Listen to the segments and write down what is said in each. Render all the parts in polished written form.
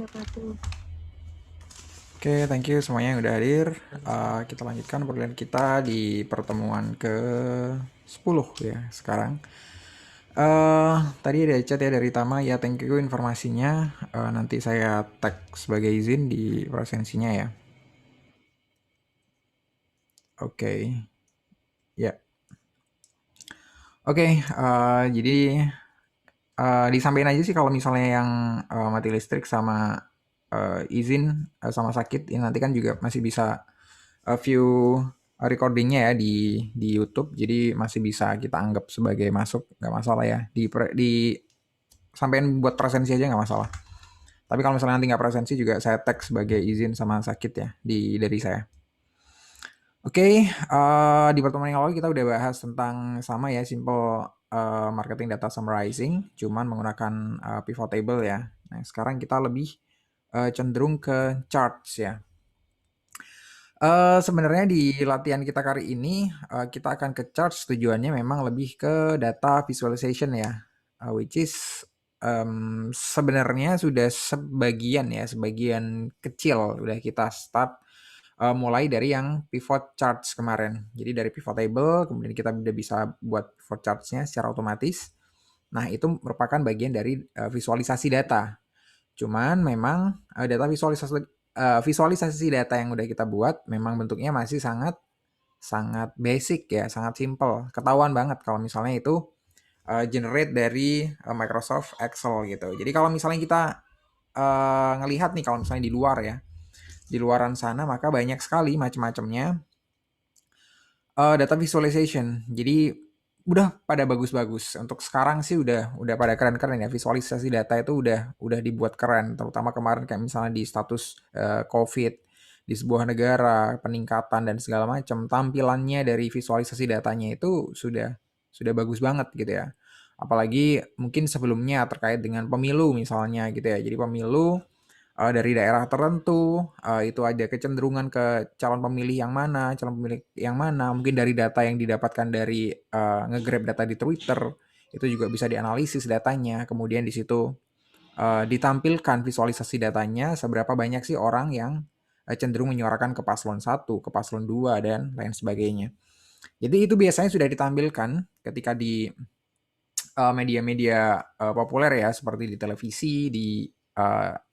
wabarakatuh. Oke, thank you semuanya yang udah hadir. Kita lanjutkan perkuliahan kita di pertemuan ke-10 ya sekarang. Tadi ada chat ya dari Tama, ya thank you informasinya. Nanti saya tag sebagai izin di presensinya ya. Oke, ya. Oke, jadi disampaikan aja sih kalau misalnya yang mati listrik sama izin sama sakit, ini nanti kan juga masih bisa view recordingnya ya di YouTube, jadi masih bisa kita anggap sebagai masuk, nggak masalah ya. Di sampein buat presensi aja nggak masalah. Tapi kalau misalnya nanti nggak presensi juga saya tag sebagai izin sama sakit ya dari saya. Oke, di pertemuan yang lalu kita udah bahas tentang sama ya, simple marketing data summarizing, cuman menggunakan pivot table ya. Nah, sekarang kita lebih cenderung ke charts ya. Sebenarnya di latihan kita kali ini, kita akan ke charts, tujuannya memang lebih ke data visualization ya, which is, sebenarnya sudah sebagian kecil udah kita start, mulai dari yang pivot charts kemarin. Jadi dari pivot table, kemudian kita udah bisa buat pivot charts-nya secara otomatis. Nah, itu merupakan bagian dari, visualisasi data. Cuman memang data visualisasi data yang udah kita buat memang bentuknya masih sangat sangat basic ya, sangat simple. Ketahuan banget kalau misalnya itu generate dari Microsoft Excel gitu. Jadi kalau misalnya kita ngelihat nih, kalau misalnya di luar ya, di luaran sana maka banyak sekali macam-macamnya data visualization. Jadi udah pada bagus-bagus. Untuk sekarang sih udah pada keren-keren ya. Visualisasi data itu udah dibuat keren. Terutama kemarin kayak misalnya di status COVID di sebuah negara, peningkatan dan segala macam. Tampilannya dari visualisasi datanya itu sudah bagus banget gitu ya. Apalagi mungkin sebelumnya terkait dengan pemilu misalnya gitu ya. Jadi pemilu dari daerah tertentu, itu ada kecenderungan ke calon pemilih yang mana, mungkin dari data yang didapatkan dari nge-grab data di Twitter, itu juga bisa dianalisis datanya, kemudian di situ ditampilkan visualisasi datanya, seberapa banyak sih orang yang cenderung menyuarakan ke paslon satu, ke paslon 2 dan lain sebagainya. Jadi itu biasanya sudah ditampilkan ketika di media-media populer ya, seperti di televisi, di uh,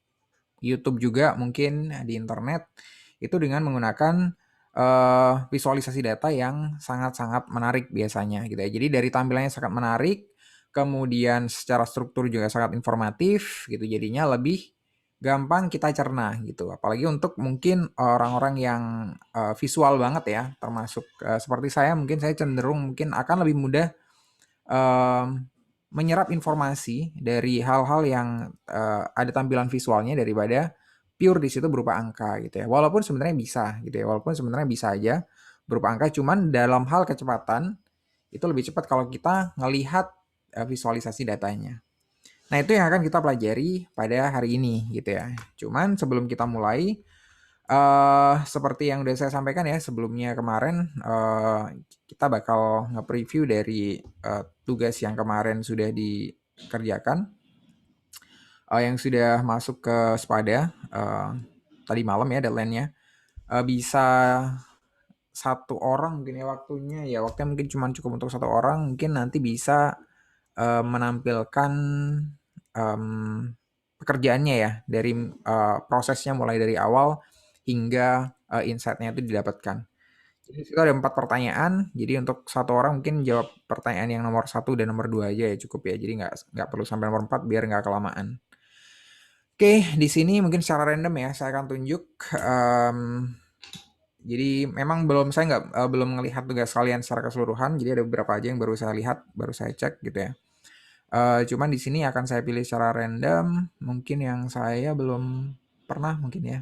YouTube juga mungkin di internet, itu dengan menggunakan visualisasi data yang sangat-sangat menarik biasanya gitu ya. Jadi dari tampilannya sangat menarik, kemudian secara struktur juga sangat informatif gitu, jadinya lebih gampang kita cerna gitu. Apalagi untuk mungkin orang-orang yang visual banget ya, termasuk seperti saya, mungkin saya cenderung mungkin akan lebih mudah menyerap informasi dari hal-hal yang ada tampilan visualnya daripada pure di situ berupa angka gitu ya. Walaupun sebenarnya bisa gitu ya, walaupun sebenarnya bisa aja berupa angka, cuman dalam hal kecepatan itu lebih cepat kalau kita ngelihat visualisasi datanya. Nah, itu yang akan kita pelajari pada hari ini gitu ya. Cuman sebelum kita mulai, seperti yang udah saya sampaikan ya sebelumnya kemarin, kita bakal nge-preview dari tugas yang kemarin sudah dikerjakan, yang sudah masuk ke Spada tadi malam ya deadline-nya. Bisa satu orang mungkin ya waktunya mungkin cuma cukup untuk satu orang, mungkin nanti bisa menampilkan pekerjaannya ya dari prosesnya mulai dari awal hingga insight-nya itu didapatkan. Jadi itu ada 4 pertanyaan. Jadi untuk satu orang mungkin jawab pertanyaan yang nomor satu dan nomor 2 aja ya cukup ya. Jadi nggak perlu sampai nomor 4 biar nggak kelamaan. Oke, di sini mungkin secara random ya saya akan tunjuk. Jadi memang saya nggak belum melihat tugas kalian secara keseluruhan. Jadi ada beberapa aja yang baru saya lihat, baru saya cek gitu ya. Cuman di sini akan saya pilih secara random. Mungkin yang saya belum pernah mungkin ya.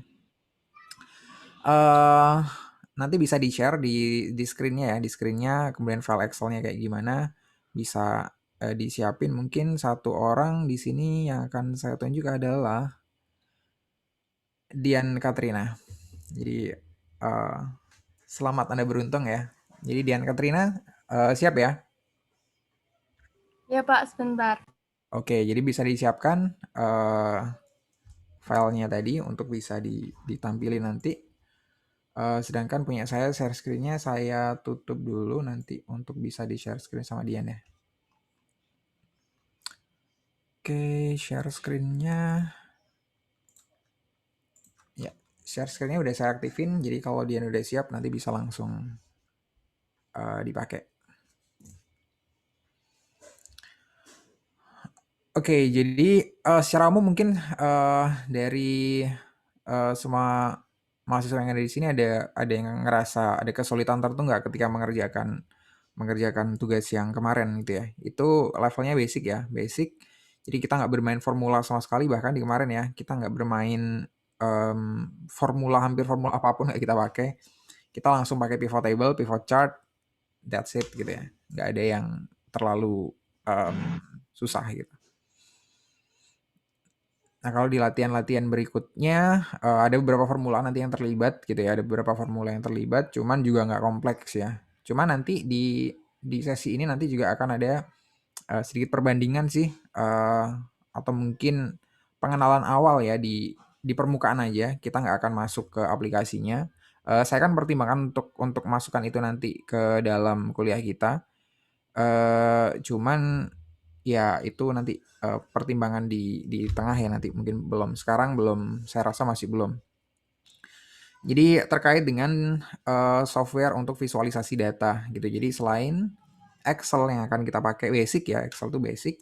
eh Nanti bisa di-share di screen-nya ya, di screen-nya, kemudian file Excel-nya kayak gimana, bisa disiapin. Mungkin satu orang di sini yang akan saya tunjuk adalah Dian Katrina. Jadi selamat Anda beruntung ya. Jadi Dian Katrina siap ya? Ya Pak, sebentar. Oke, jadi bisa disiapkan filenya tadi untuk bisa ditampilin nanti. Sedangkan punya saya share screen-nya saya tutup dulu nanti untuk bisa di-share screen sama Dian ya. Oke, share screen-nya. Ya, share screen-nya udah saya aktifin, jadi kalau Dian udah siap nanti bisa langsung dipakai. Oke, jadi secara umum mungkin dari semua mahasiswa yang ada di sini ada yang ngerasa ada kesulitan tertentu nggak ketika mengerjakan tugas yang kemarin gitu ya? Itu levelnya basic ya, basic. Jadi kita nggak bermain formula sama sekali, bahkan di kemarin ya kita nggak bermain hampir formula apapun nggak kita pakai. Kita langsung pakai pivot table, pivot chart, that's it gitu ya. Nggak ada yang terlalu susah gitu. Nah, kalau di latihan-latihan berikutnya, ada beberapa formula nanti yang terlibat gitu ya, ada beberapa formula yang terlibat, cuman juga nggak kompleks ya. Cuman nanti di sesi ini nanti juga akan ada sedikit perbandingan sih, atau mungkin pengenalan awal ya di permukaan aja, kita nggak akan masuk ke aplikasinya. Saya kan pertimbangkan untuk masukkan itu nanti ke dalam kuliah kita, cuman ya itu nanti pertimbangan di tengah ya nanti mungkin belum sekarang belum saya rasa masih belum. Jadi terkait dengan software untuk visualisasi data gitu. Jadi selain Excel yang akan kita pakai basic ya, Excel itu basic.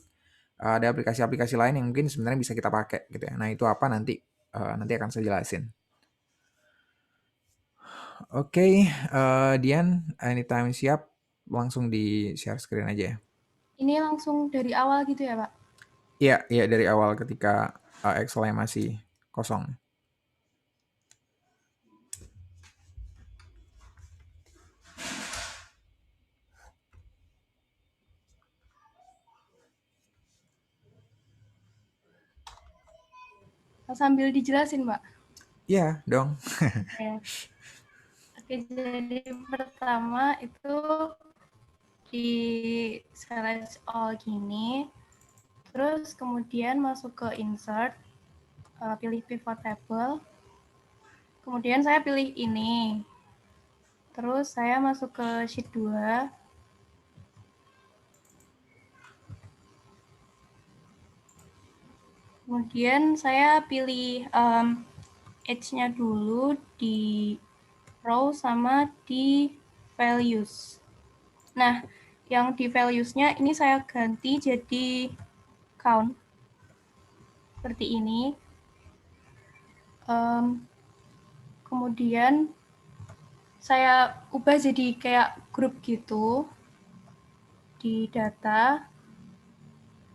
Ada aplikasi-aplikasi lain yang mungkin sebenarnya bisa kita pakai gitu ya. Nah, itu apa nanti nanti akan saya jelasin. Oke, Dian, anytime siap langsung di share screen aja ya. Ini langsung dari awal gitu ya, Pak? Iya, iya dari awal ketika Excel-nya masih kosong. Sambil dijelasin, Pak. Iya dong. Ya. Oke, jadi pertama itu di select all gini, terus kemudian masuk ke insert, pilih pivot table, kemudian saya pilih ini, terus saya masuk ke sheet 2, kemudian saya pilih edge-nya dulu di row sama di values. Nah, yang di values-nya ini saya ganti jadi count. Seperti ini. Kemudian saya ubah jadi kayak grup gitu di data.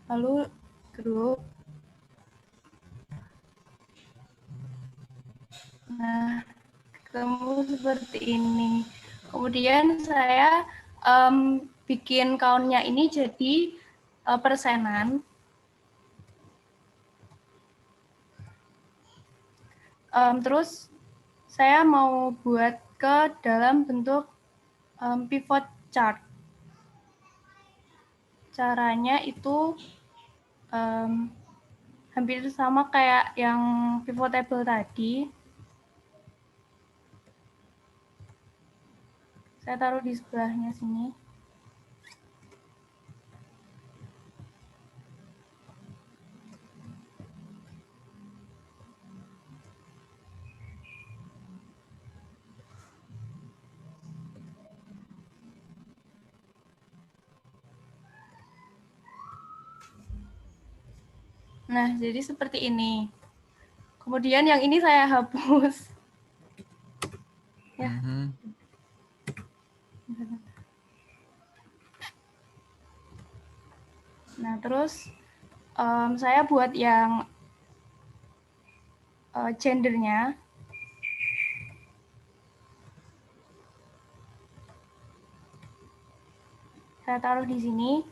Lalu grup. Nah, ketemu seperti ini. Kemudian saya bikin count-nya ini jadi persenan. Terus saya mau buat ke dalam bentuk pivot chart. Caranya itu hampir sama kayak yang pivot table tadi. Saya taruh di sebelahnya sini. Nah, jadi seperti ini. Kemudian yang ini saya hapus. Ya. Nah, terus saya buat yang gendernya. Saya taruh di sini.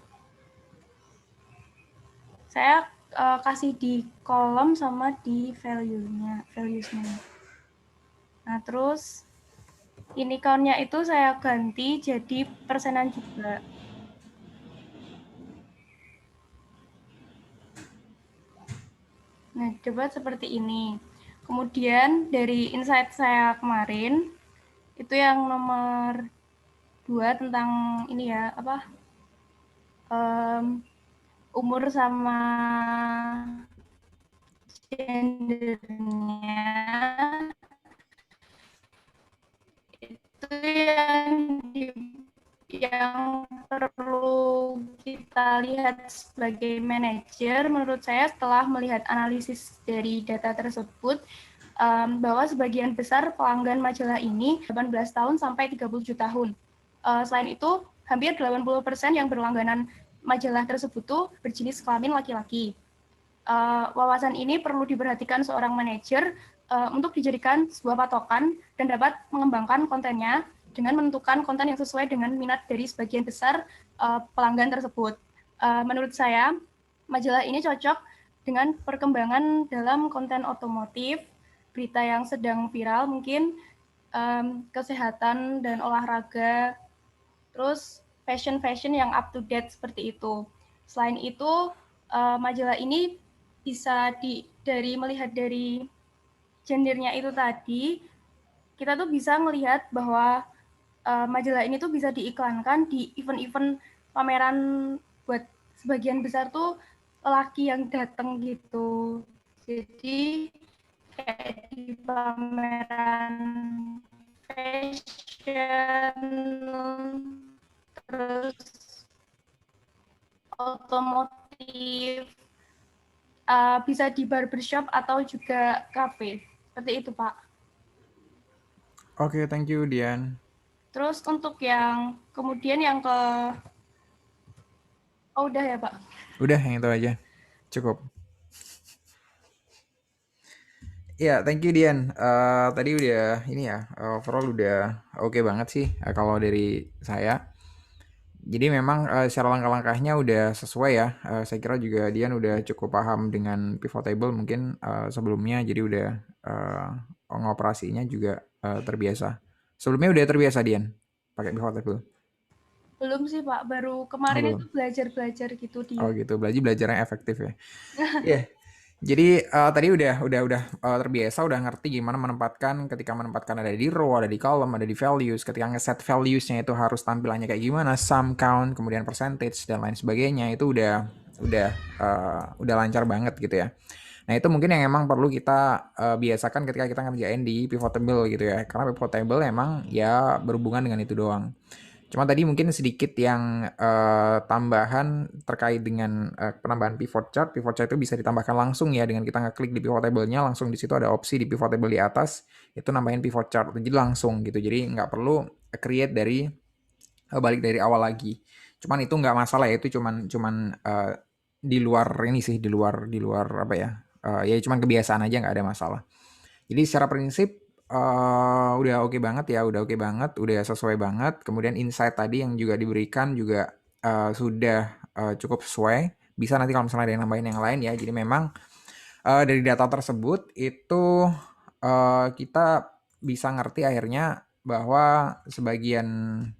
Saya kasih di kolom sama di values-nya. Nah, terus ini count-nya itu saya ganti jadi persenan juga. Nah, debat seperti ini. Kemudian dari insight saya kemarin, itu yang nomor 2 tentang ini ya, apa, umur sama gendernya, itu yang perlu kita lihat sebagai manajer, menurut saya setelah melihat analisis dari data tersebut, bahwa sebagian besar pelanggan majalah ini 18 tahun sampai 37 tahun. Selain itu, hampir 80% yang berlangganan majalah tersebut tuh berjenis kelamin laki-laki. Wawasan ini perlu diperhatikan seorang manajer untuk dijadikan sebuah patokan dan dapat mengembangkan kontennya dengan menentukan konten yang sesuai dengan minat dari sebagian besar pelanggan tersebut. Menurut saya, majalah ini cocok dengan perkembangan dalam konten otomotif, berita yang sedang viral mungkin, kesehatan dan olahraga, terus fashion-fashion yang up to date seperti itu. Selain itu, majalah ini bisa melihat dari gendernya itu tadi, kita tuh bisa melihat bahwa majalah ini tuh bisa diiklankan di event-event pameran buat sebagian besar tuh lelaki yang datang gitu. Jadi kayak di pameran fashion, terus otomotif, bisa di barbershop atau juga cafe. Seperti itu, Pak. Oke, thank you Dian. Terus untuk yang kemudian yang ke oh udah ya, Pak. Udah yang itu aja. Cukup. Ya, thank you Dian. Tadi udah ini ya, overall udah oke banget sih kalau dari saya. Jadi memang secara langkah-langkahnya udah sesuai ya. Saya kira juga Dian udah cukup paham dengan pivot table mungkin sebelumnya, jadi udah ngoperasinya juga terbiasa. Sebelumnya udah terbiasa Dian pakai pivot table? Belum sih, Pak. Baru Oh, kemarin itu belum. belajar-belajar gitu Oh dia. gitu, belajarnya efektif ya. Iya. Jadi tadi udah terbiasa, udah ngerti gimana ketika menempatkan ada di row, ada di column, ada di values. Ketika ngeset values-nya itu harus tampilannya kayak gimana, sum count, kemudian percentage dan lain sebagainya, itu udah udah lancar banget gitu ya. Nah, itu mungkin yang emang perlu kita biasakan ketika kita ngerjain di pivot table gitu ya. Karena pivot table emang ya berhubungan dengan itu doang. Cuma tadi mungkin sedikit yang tambahan terkait dengan penambahan pivot chart. Pivot chart itu bisa ditambahkan langsung ya dengan kita ngeklik di pivot table-nya, langsung di situ ada opsi di pivot table di atas, itu nambahin pivot chart. Jadi langsung gitu. Jadi nggak perlu create balik dari awal lagi. Cuman itu nggak masalah ya, itu cuman di luar ini sih, di luar apa ya? Ya cuman kebiasaan aja, nggak ada masalah. Jadi secara prinsip udah oke banget ya, udah oke banget, udah sesuai banget. Kemudian insight tadi yang juga diberikan juga sudah cukup sesuai. Bisa nanti kalau misalnya ada yang nambahin yang lain ya. Jadi memang dari data tersebut itu kita bisa ngerti akhirnya bahwa sebagian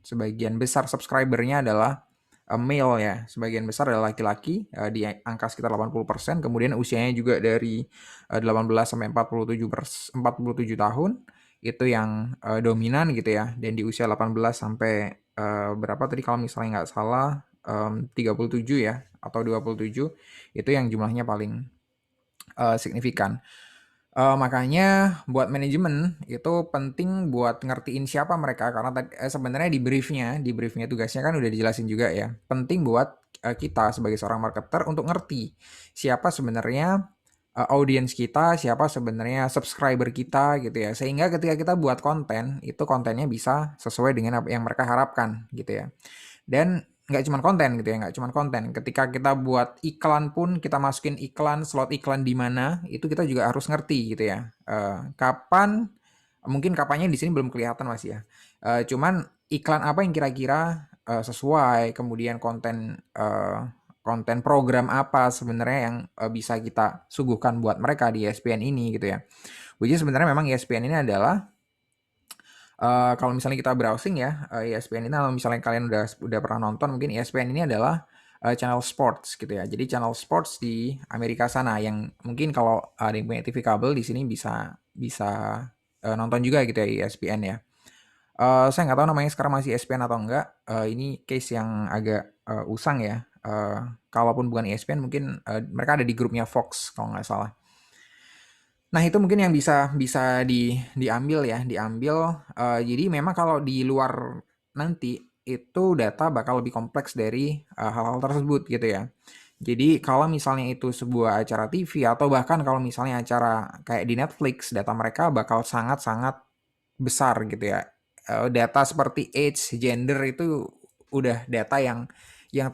sebagian besar subscribernya adalah male ya, sebagian besar adalah laki-laki di angka sekitar 80%, kemudian usianya juga dari 18 sampai 47 tahun itu yang dominan gitu ya, dan di usia 18 sampai berapa tadi kalau misalnya nggak salah 37 ya atau 27 itu yang jumlahnya paling signifikan. Makanya buat manajemen itu penting buat ngertiin siapa mereka karena sebenarnya di briefnya tugasnya kan udah dijelasin juga ya. Penting buat kita sebagai seorang marketer untuk ngerti siapa sebenarnya audiens kita, siapa sebenarnya subscriber kita gitu ya. Sehingga ketika kita buat konten, itu kontennya bisa sesuai dengan apa yang mereka harapkan gitu ya. Dan nggak cuma konten gitu ya, nggak cuma konten. Ketika kita buat iklan pun, kita masukin iklan, slot iklan di mana, itu kita juga harus ngerti gitu ya. Kapan, mungkin kapannya di sini belum kelihatan Mas ya. Cuman iklan apa yang kira-kira sesuai, kemudian konten program apa sebenarnya yang bisa kita suguhkan buat mereka di ESPN ini gitu ya. Which is sebenarnya memang ESPN ini adalah kalau misalnya kita browsing ya, ESPN ini kalau misalnya kalian udah pernah nonton, mungkin ESPN ini adalah channel sports gitu ya. Jadi channel sports di Amerika sana yang mungkin kalau ada yang punya TV kabel di sini bisa bisa nonton juga gitu ya ESPN ya. Saya nggak tahu namanya sekarang masih ESPN atau enggak. Ini case yang agak usang ya. Kalaupun bukan ESPN mungkin mereka ada di grupnya Fox kalau nggak salah. Nah, itu mungkin yang bisa bisa diambil ya, diambil, jadi memang kalau di luar nanti, itu data bakal lebih kompleks dari, hal-hal tersebut gitu ya. Jadi kalau misalnya itu sebuah acara TV atau bahkan kalau misalnya acara kayak di Netflix, data mereka bakal sangat-sangat besar gitu ya. Data seperti age, gender itu udah data yang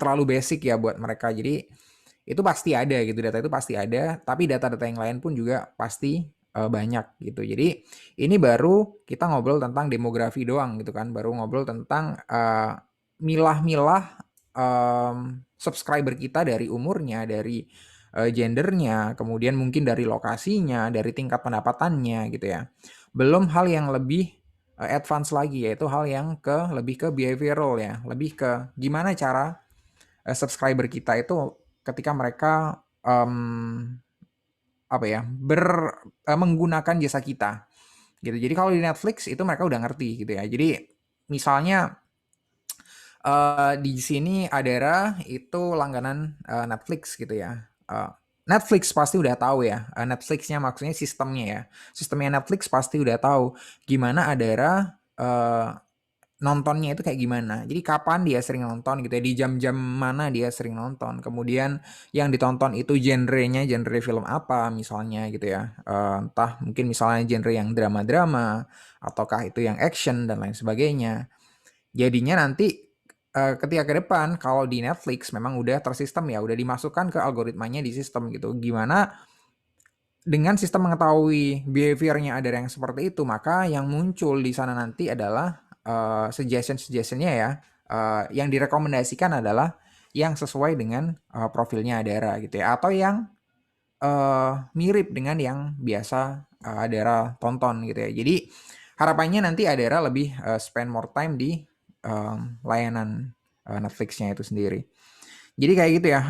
terlalu basic ya buat mereka. Jadi itu pasti ada gitu, data itu pasti ada, tapi data-data yang lain pun juga pasti banyak gitu. Jadi ini baru kita ngobrol tentang demografi doang gitu kan, baru ngobrol tentang milah-milah subscriber kita dari umurnya, dari gendernya, kemudian mungkin dari lokasinya, dari tingkat pendapatannya gitu ya. Belum hal yang lebih advance lagi, yaitu hal yang lebih ke behavioral ya, lebih ke gimana cara subscriber kita itu ketika mereka apa ya menggunakan jasa kita gitu. Jadi kalau di Netflix itu mereka udah ngerti gitu ya. Jadi misalnya di sini Adara itu langganan Netflix gitu ya. Netflix pasti udah tahu ya. Netflixnya maksudnya sistemnya ya. Sistemnya Netflix pasti udah tahu gimana Adara nontonnya itu kayak gimana. Jadi kapan dia sering nonton gitu ya, di jam-jam mana dia sering nonton. Kemudian yang ditonton itu genrenya, genre film apa misalnya gitu ya. Entah mungkin misalnya genre yang drama-drama, ataukah itu yang action dan lain sebagainya. Jadinya nanti ketika ke depan kalau di Netflix memang udah tersistem ya, udah dimasukkan ke algoritmanya di sistem gitu. Gimana dengan sistem mengetahui behaviornya ada yang seperti itu, maka yang muncul di sana nanti adalah suggestion-suggestionnya ya, yang direkomendasikan adalah yang sesuai dengan profilnya Adara gitu ya, atau yang mirip dengan yang biasa Adara tonton gitu ya. Jadi harapannya nanti Adara lebih spend more time di layanan Netflix-nya itu sendiri. Jadi kayak gitu ya,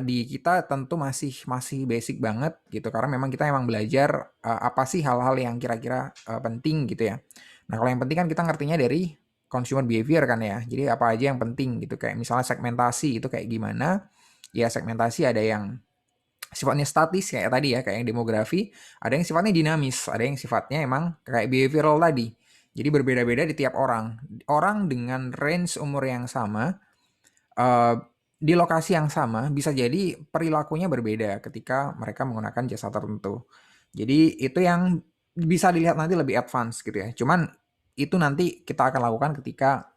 di kita tentu masih masih basic banget gitu, karena memang kita emang belajar, apa sih hal-hal yang kira-kira, penting gitu ya. Nah, kalau yang penting kan kita ngertinya dari consumer behavior kan ya, jadi apa aja yang penting gitu, kayak misalnya segmentasi itu kayak gimana, ya segmentasi ada yang sifatnya statis kayak tadi ya, kayak yang demografi, ada yang sifatnya dinamis, ada yang sifatnya emang kayak behavioral tadi. Jadi berbeda-beda di tiap orang. Orang dengan range umur yang sama, Eee, di lokasi yang sama bisa jadi perilakunya berbeda ketika mereka menggunakan jasa tertentu. Jadi itu yang bisa dilihat nanti lebih advance gitu ya. Cuman itu nanti kita akan lakukan ketika,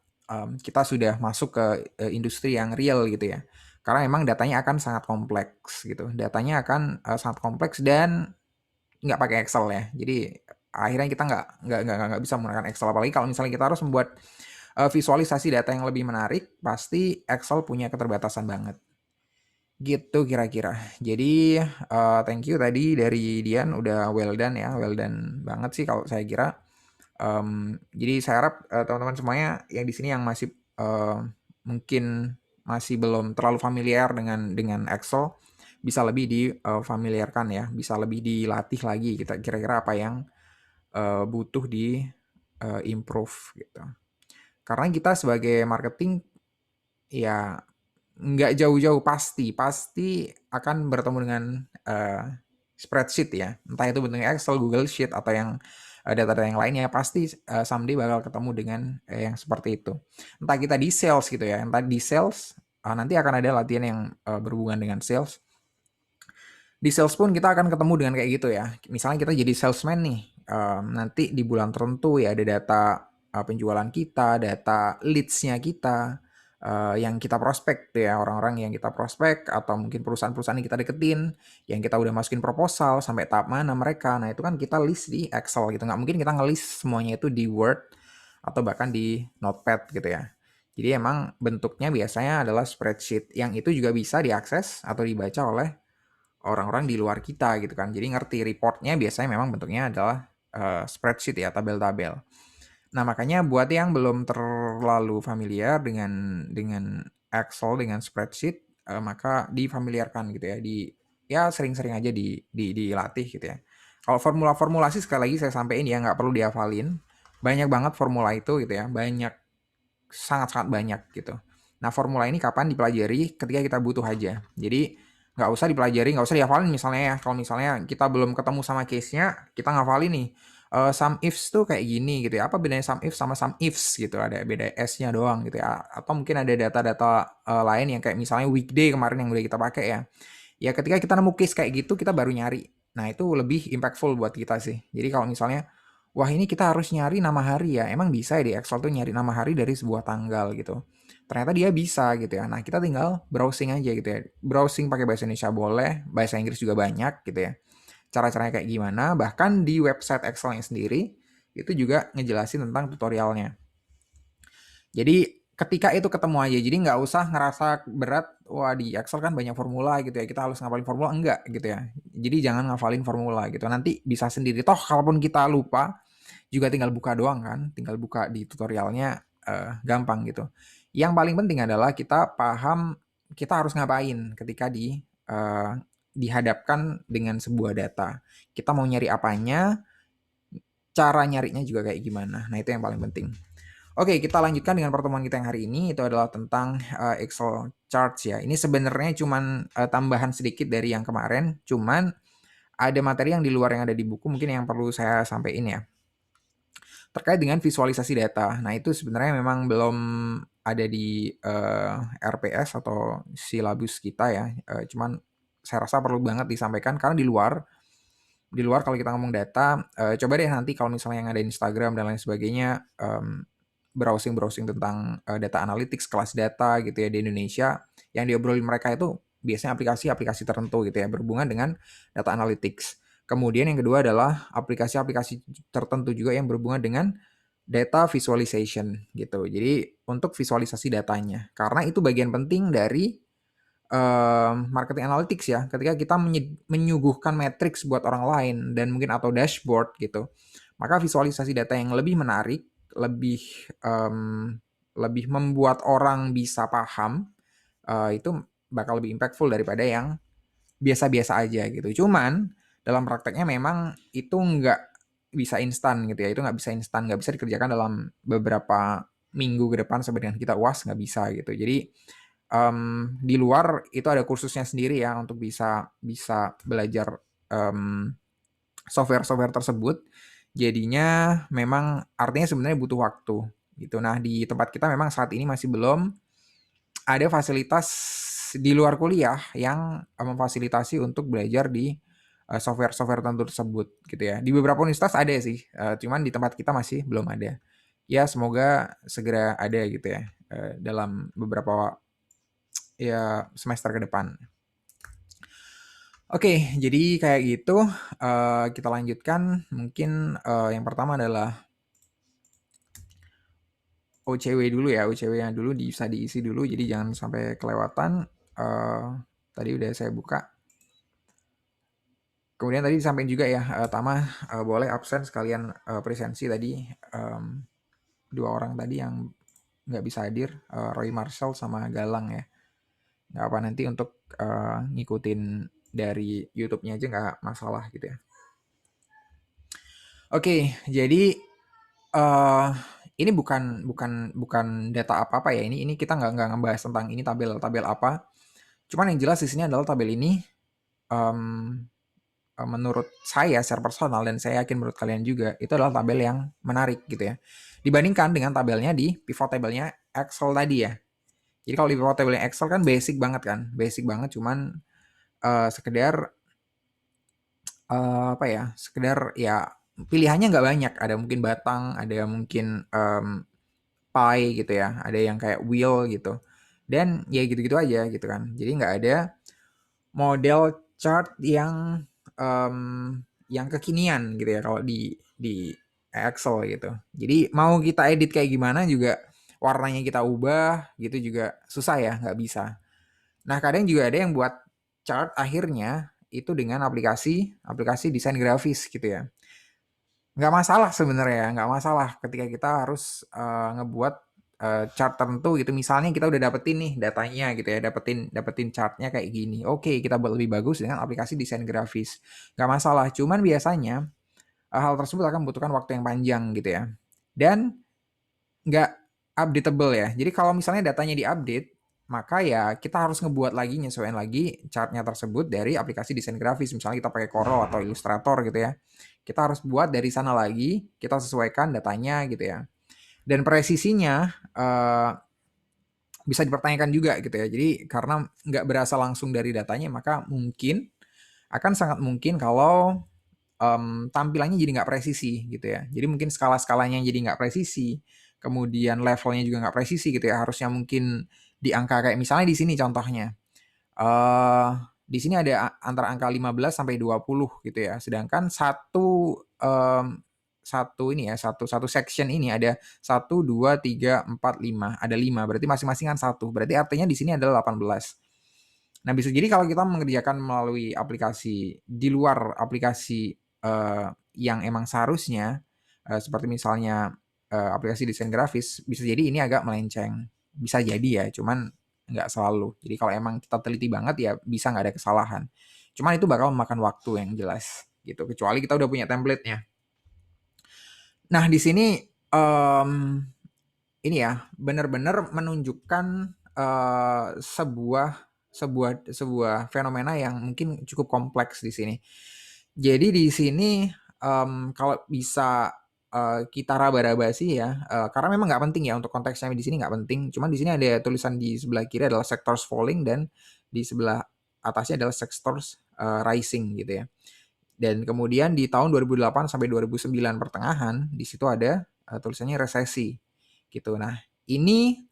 kita sudah masuk ke, industri yang real gitu ya. Karena memang datanya akan sangat kompleks gitu. Datanya akan, sangat kompleks dan nggak pakai Excel ya. Jadi akhirnya kita nggak bisa menggunakan Excel, apalagi kalau misalnya kita harus membuat visualisasi data yang lebih menarik, pasti Excel punya keterbatasan banget. Gitu kira-kira. Jadi, thank you tadi dari Dian udah well done ya, well done banget sih kalau saya kira. Jadi saya harap, teman-teman semuanya yang di sini yang masih, mungkin masih belum terlalu familiar dengan Excel, bisa lebih difamiliarkan ya, bisa lebih dilatih lagi kita kira-kira apa yang, butuh improve gitu. Karena kita sebagai marketing ya nggak jauh-jauh pasti akan bertemu dengan spreadsheet ya. Entah itu bentuknya Excel, Google Sheet atau yang data-data yang lainnya pasti someday bakal ketemu dengan yang seperti itu. Entah kita di sales gitu ya. Entah di sales nanti akan ada latihan yang berhubungan dengan sales. Di sales pun kita akan ketemu dengan kayak gitu ya. Misalnya kita jadi salesman nih, nanti di bulan tertentu ya ada data penjualan kita, data leads-nya kita, yang kita prospek tuh ya, orang-orang yang kita prospek atau mungkin perusahaan-perusahaan yang kita deketin, yang kita udah masukin proposal sampai tahap mana mereka. Nah itu kan kita list di Excel gitu. Nggak mungkin kita nge-list semuanya itu di Word atau bahkan di Notepad gitu ya. Jadi emang bentuknya biasanya adalah spreadsheet yang itu juga bisa diakses atau dibaca oleh orang-orang di luar kita gitu kan. Jadi ngerti reportnya biasanya memang bentuknya adalah spreadsheet ya, tabel-tabel. Nah, makanya buat yang belum terlalu familiar dengan Excel, dengan spreadsheet, maka difamiliarkan gitu ya, ya sering-sering aja dilatih gitu ya. Kalau formula-formula sih sekali lagi saya sampaikan ya nggak perlu dihafalin. Banyak banget formula itu gitu ya, banyak, sangat-sangat banyak gitu. Nah, formula ini kapan dipelajari? Ketika kita butuh aja. Jadi nggak usah dipelajari, nggak usah dihafalin misalnya ya. Kalau misalnya kita belum ketemu sama case-nya, kita ngafalin nih, sum ifs tuh kayak gini gitu ya. Apa bedanya sum if sama sum ifs gitu? Ada beda S-nya doang gitu ya. Atau mungkin ada data-data lain yang kayak misalnya weekday kemarin yang udah kita pakai ya. Ya ketika kita nemu case kayak gitu, kita baru nyari. Nah, itu lebih impactful buat kita sih. Jadi kalau misalnya, wah ini kita harus nyari nama hari ya, emang bisa ya di Excel tuh nyari nama hari dari sebuah tanggal gitu. Ternyata dia bisa gitu ya. Nah, kita tinggal browsing aja gitu ya. Browsing pakai bahasa Indonesia boleh, bahasa Inggris juga banyak gitu ya. Cara-caranya kayak gimana, bahkan di website Excelnya sendiri, itu juga ngejelasin tentang tutorialnya. Jadi ketika itu ketemu aja, jadi nggak usah ngerasa berat, wah di Excel kan banyak formula gitu ya, kita harus ngapalin formula, enggak gitu ya. Jadi jangan ngafalin formula gitu, nanti bisa sendiri. Toh kalaupun kita lupa, juga tinggal buka doang kan, tinggal buka di tutorialnya, gampang gitu. Yang paling penting adalah kita paham kita harus ngapain ketika dihadapkan dengan sebuah data. Kita mau nyari apanya, cara nyarinya juga kayak gimana. Nah itu yang paling penting. Oke, kita lanjutkan dengan pertemuan kita yang hari ini. Itu adalah tentang Excel charts ya. Ini sebenarnya cuman tambahan sedikit dari yang kemarin. Cuman ada materi yang di luar yang ada di buku mungkin yang perlu saya sampaikan ya. Terkait dengan visualisasi data. Nah, itu sebenarnya memang belum ada di RPS atau silabus kita ya. Cuman saya rasa perlu banget disampaikan karena di luar kalau kita ngomong data, coba deh nanti kalau misalnya yang ada Instagram dan lain sebagainya, browsing-browsing tentang data analytics, kelas data gitu ya di Indonesia, yang diobrolin mereka itu biasanya aplikasi-aplikasi tertentu gitu ya, berhubungan dengan data analytics. Kemudian yang kedua adalah aplikasi-aplikasi tertentu juga yang berhubungan dengan data visualization gitu. Jadi untuk visualisasi datanya, karena itu bagian penting dari marketing analytics ya. Ketika kita menyuguhkan matriks buat orang lain dan mungkin atau dashboard gitu, maka visualisasi data yang lebih menarik, lebih lebih membuat orang bisa paham, itu bakal lebih impactful daripada yang biasa-biasa aja gitu. Cuman dalam prakteknya memang itu nggak bisa instan gitu ya. Itu nggak bisa instan, nggak bisa dikerjakan dalam beberapa minggu ke depan sampai dengan kita UAS, nggak bisa gitu. Jadi di luar itu ada kursusnya sendiri ya untuk bisa bisa belajar software-software tersebut. Jadinya memang artinya sebenarnya butuh waktu gitu. Nah di tempat kita memang saat ini masih belum ada fasilitas di luar kuliah yang memfasilitasi untuk belajar di software-software tertentu tersebut gitu ya. Di beberapa universitas ada sih, cuman di tempat kita masih belum ada. Ya semoga segera ada gitu ya dalam beberapa ya semester ke depan. Oke, jadi kayak gitu, kita lanjutkan. Mungkin yang pertama adalah OCW dulu ya, OCW-nya dulu bisa diisi dulu, jadi jangan sampai kelewatan. Tadi udah saya buka. Kemudian tadi disampaikan juga ya, Tama boleh absen sekalian presensi tadi. Dua orang tadi yang nggak bisa hadir, Roy Marshall sama Galang ya. Nggak apa nanti untuk ngikutin dari YouTube-nya aja nggak masalah gitu ya. Oke, jadi ini bukan data apa-apa ya. Ini kita nggak ngebahas tentang ini tabel apa. Cuman yang jelas di sini adalah tabel ini menurut saya secara personal dan saya yakin menurut kalian juga itu adalah tabel yang menarik gitu ya. Dibandingkan dengan tabelnya di pivot table-nya Excel tadi ya. Jadi kalau di pivot table Excel kan basic banget kan, basic banget cuman sekedar apa ya, sekedar ya pilihannya nggak banyak. Ada mungkin batang, ada mungkin pie gitu ya, ada yang kayak wheel gitu. Dan ya gitu-gitu aja gitu kan. Jadi nggak ada model chart yang kekinian gitu ya kalau di Excel gitu. Jadi mau kita edit kayak gimana juga warnanya kita ubah gitu juga susah ya, nggak bisa. Nah kadang juga ada yang buat chart akhirnya itu dengan aplikasi desain grafis gitu ya. Nggak masalah sebenarnya, nggak masalah ketika kita harus ngebuat chart tertentu gitu. Misalnya kita udah dapetin nih datanya gitu ya, dapetin chartnya kayak gini. Oke, kita buat lebih bagus dengan aplikasi desain grafis. Nggak masalah. Cuman biasanya hal tersebut akan membutuhkan waktu yang panjang gitu ya. Dan nggak updatable ya. Jadi kalau misalnya datanya diupdate, maka ya kita harus ngebuat lagi, nyesuaiin lagi chartnya tersebut dari aplikasi desain grafis. Misalnya kita pakai Corel atau Illustrator gitu ya. Kita harus buat dari sana lagi, kita sesuaikan datanya gitu ya. Dan presisinya bisa dipertanyakan juga gitu ya. Jadi karena nggak berasal langsung dari datanya, maka akan sangat mungkin kalau tampilannya jadi nggak presisi gitu ya. Jadi mungkin skala-skalanya jadi nggak presisi, kemudian levelnya juga nggak presisi gitu ya. Harusnya mungkin di angka kayak misalnya di sini contohnya. eh di sini ada antara angka 15 sampai 20 gitu ya. Sedangkan satu ini ya, satu section ini ada 1, 2, 3, 4, 5. Ada 5, berarti masing-masing kan 1. Berarti artinya di sini adalah 18. Nah, bisa jadi kalau kita mengerjakan melalui aplikasi di luar aplikasi yang emang seharusnya, seperti misalnya aplikasi desain grafis, bisa jadi ini agak melenceng. Bisa jadi ya, cuman nggak selalu. Jadi kalau emang kita teliti banget ya bisa nggak ada kesalahan. Cuman itu bakal memakan waktu yang jelas gitu. Kecuali kita udah punya template-nya. Nah, di sini ini ya benar-benar menunjukkan sebuah sebuah fenomena yang mungkin cukup kompleks di sini. Jadi di sini kalau bisa kita raba-raba sih ya, karena memang nggak penting ya untuk konteksnya di sini nggak penting. Cuman di sini ada tulisan di sebelah kiri adalah sectors falling dan di sebelah atasnya adalah sectors rising gitu ya. Dan kemudian di tahun 2008 sampai 2009 pertengahan di situ ada tulisannya resesi gitu. Nah ini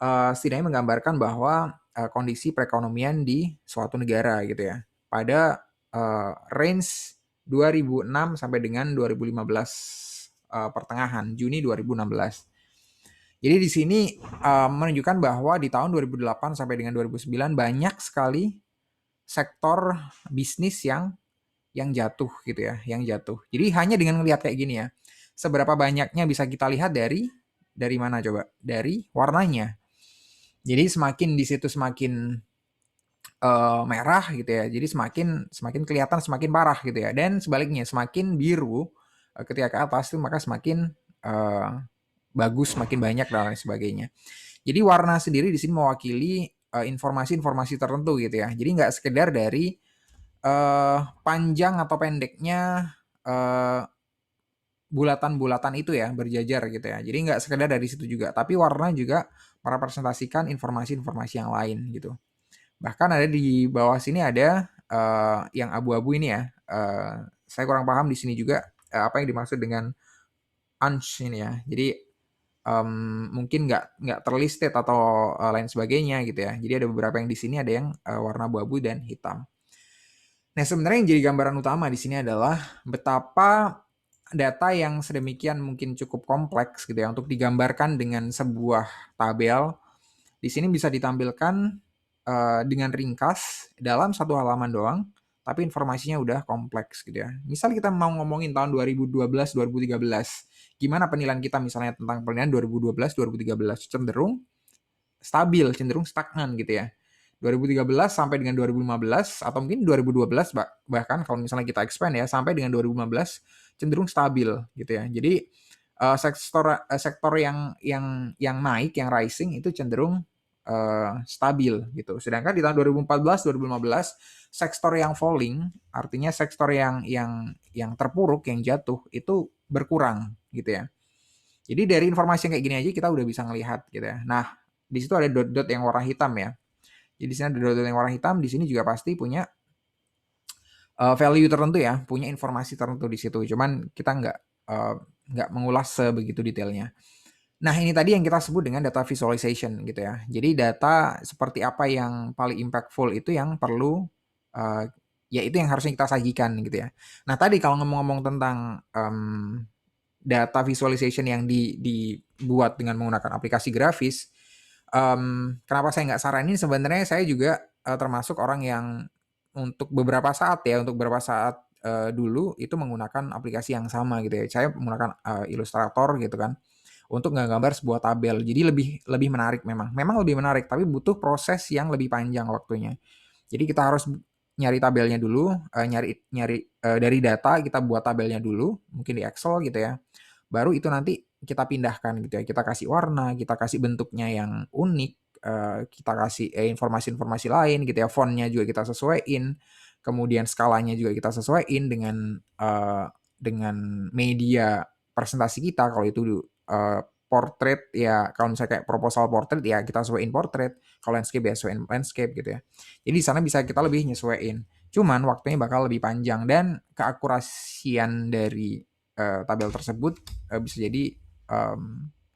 setidaknya menggambarkan bahwa kondisi perekonomian di suatu negara gitu ya. Pada range 2006 sampai dengan 2015 pertengahan Juni 2016. Jadi di sini menunjukkan bahwa di tahun 2008 sampai dengan 2009 banyak sekali sektor bisnis yang jatuh gitu ya, yang jatuh. Jadi hanya dengan melihat kayak gini ya, seberapa banyaknya bisa kita lihat dari mana coba? Dari warnanya. Jadi semakin di situ semakin merah gitu ya. Jadi semakin semakin kelihatan semakin parah gitu ya. Dan sebaliknya semakin biru ketika ke atas itu maka semakin uh, bagus, semakin banyak dan lain sebagainya. Jadi warna sendiri di sini mewakili informasi-informasi tertentu gitu ya. Jadi nggak sekedar dari panjang atau pendeknya uh, bulatan-bulatan itu ya berjajar gitu ya. Jadi nggak sekedar dari situ juga, tapi warna juga merepresentasikan informasi-informasi yang lain gitu. Bahkan ada di bawah sini ada yang abu-abu ini ya. Saya kurang paham di sini juga apa yang dimaksud dengan unch ini ya. Jadi mungkin nggak terlisted atau lain sebagainya gitu ya. Jadi ada beberapa yang di sini ada yang warna abu-abu dan hitam. Nah sebenarnya yang jadi gambaran utama di sini adalah betapa data yang sedemikian mungkin cukup kompleks gitu ya untuk digambarkan dengan sebuah tabel di sini bisa ditampilkan dengan ringkas dalam satu halaman doang, tapi informasinya udah kompleks gitu ya. Misal kita mau ngomongin tahun 2012-2013, gimana penilaian kita misalnya tentang penilaian 2012-2013 cenderung stabil, cenderung stagnan gitu ya. 2013 sampai dengan 2015 atau mungkin 2012 bahkan kalau misalnya kita expand ya sampai dengan 2015 cenderung stabil gitu ya. Jadi sektor yang naik, yang rising itu cenderung stabil gitu. Sedangkan di tahun 2014 2015 sektor yang falling, artinya sektor yang terpuruk, yang jatuh itu berkurang gitu ya. Jadi dari informasi yang kayak gini aja kita udah bisa ngelihat gitu ya. Nah, di situ ada dot-dot yang warna hitam ya. Jadi di sini ada dot-dot yang warna hitam, di sini juga pasti punya value tertentu ya, punya informasi tertentu di situ. Cuman kita nggak mengulas sebegitu detailnya. Nah, ini tadi yang kita sebut dengan data visualization gitu ya. Jadi data seperti apa yang paling impactful itu yang perlu ya itu yang harusnya kita sajikan gitu ya. Nah, tadi kalau ngomong-ngomong tentang data visualization yang dibuat dengan menggunakan aplikasi grafis, kenapa saya nggak saranin? Sebenarnya saya juga termasuk orang yang untuk beberapa saat dulu itu menggunakan aplikasi yang sama gitu ya. Saya menggunakan Illustrator gitu kan. untuk nggambar sebuah tabel. Jadi lebih lebih menarik memang. Memang lebih menarik, tapi butuh proses yang lebih panjang waktunya. Jadi kita harus nyari tabelnya dulu, nyari nyari dari data kita buat tabelnya dulu, mungkin di Excel gitu ya. Baru itu nanti kita pindahkan gitu ya. Kita kasih warna, kita kasih bentuknya yang unik, kita kasih informasi-informasi lain gitu ya. Fontnya juga kita sesuaiin, kemudian skalanya juga kita sesuaiin dengan media presentasi kita. Kalau itu portrait ya, kalau misalnya kayak proposal portrait ya kita sesuaiin portrait, kalau landscape ya sesuaiin landscape gitu ya. Jadi di sana bisa kita lebih nyesuaiin. Cuman waktunya bakal lebih panjang dan keakurasian dari tabel tersebut bisa jadi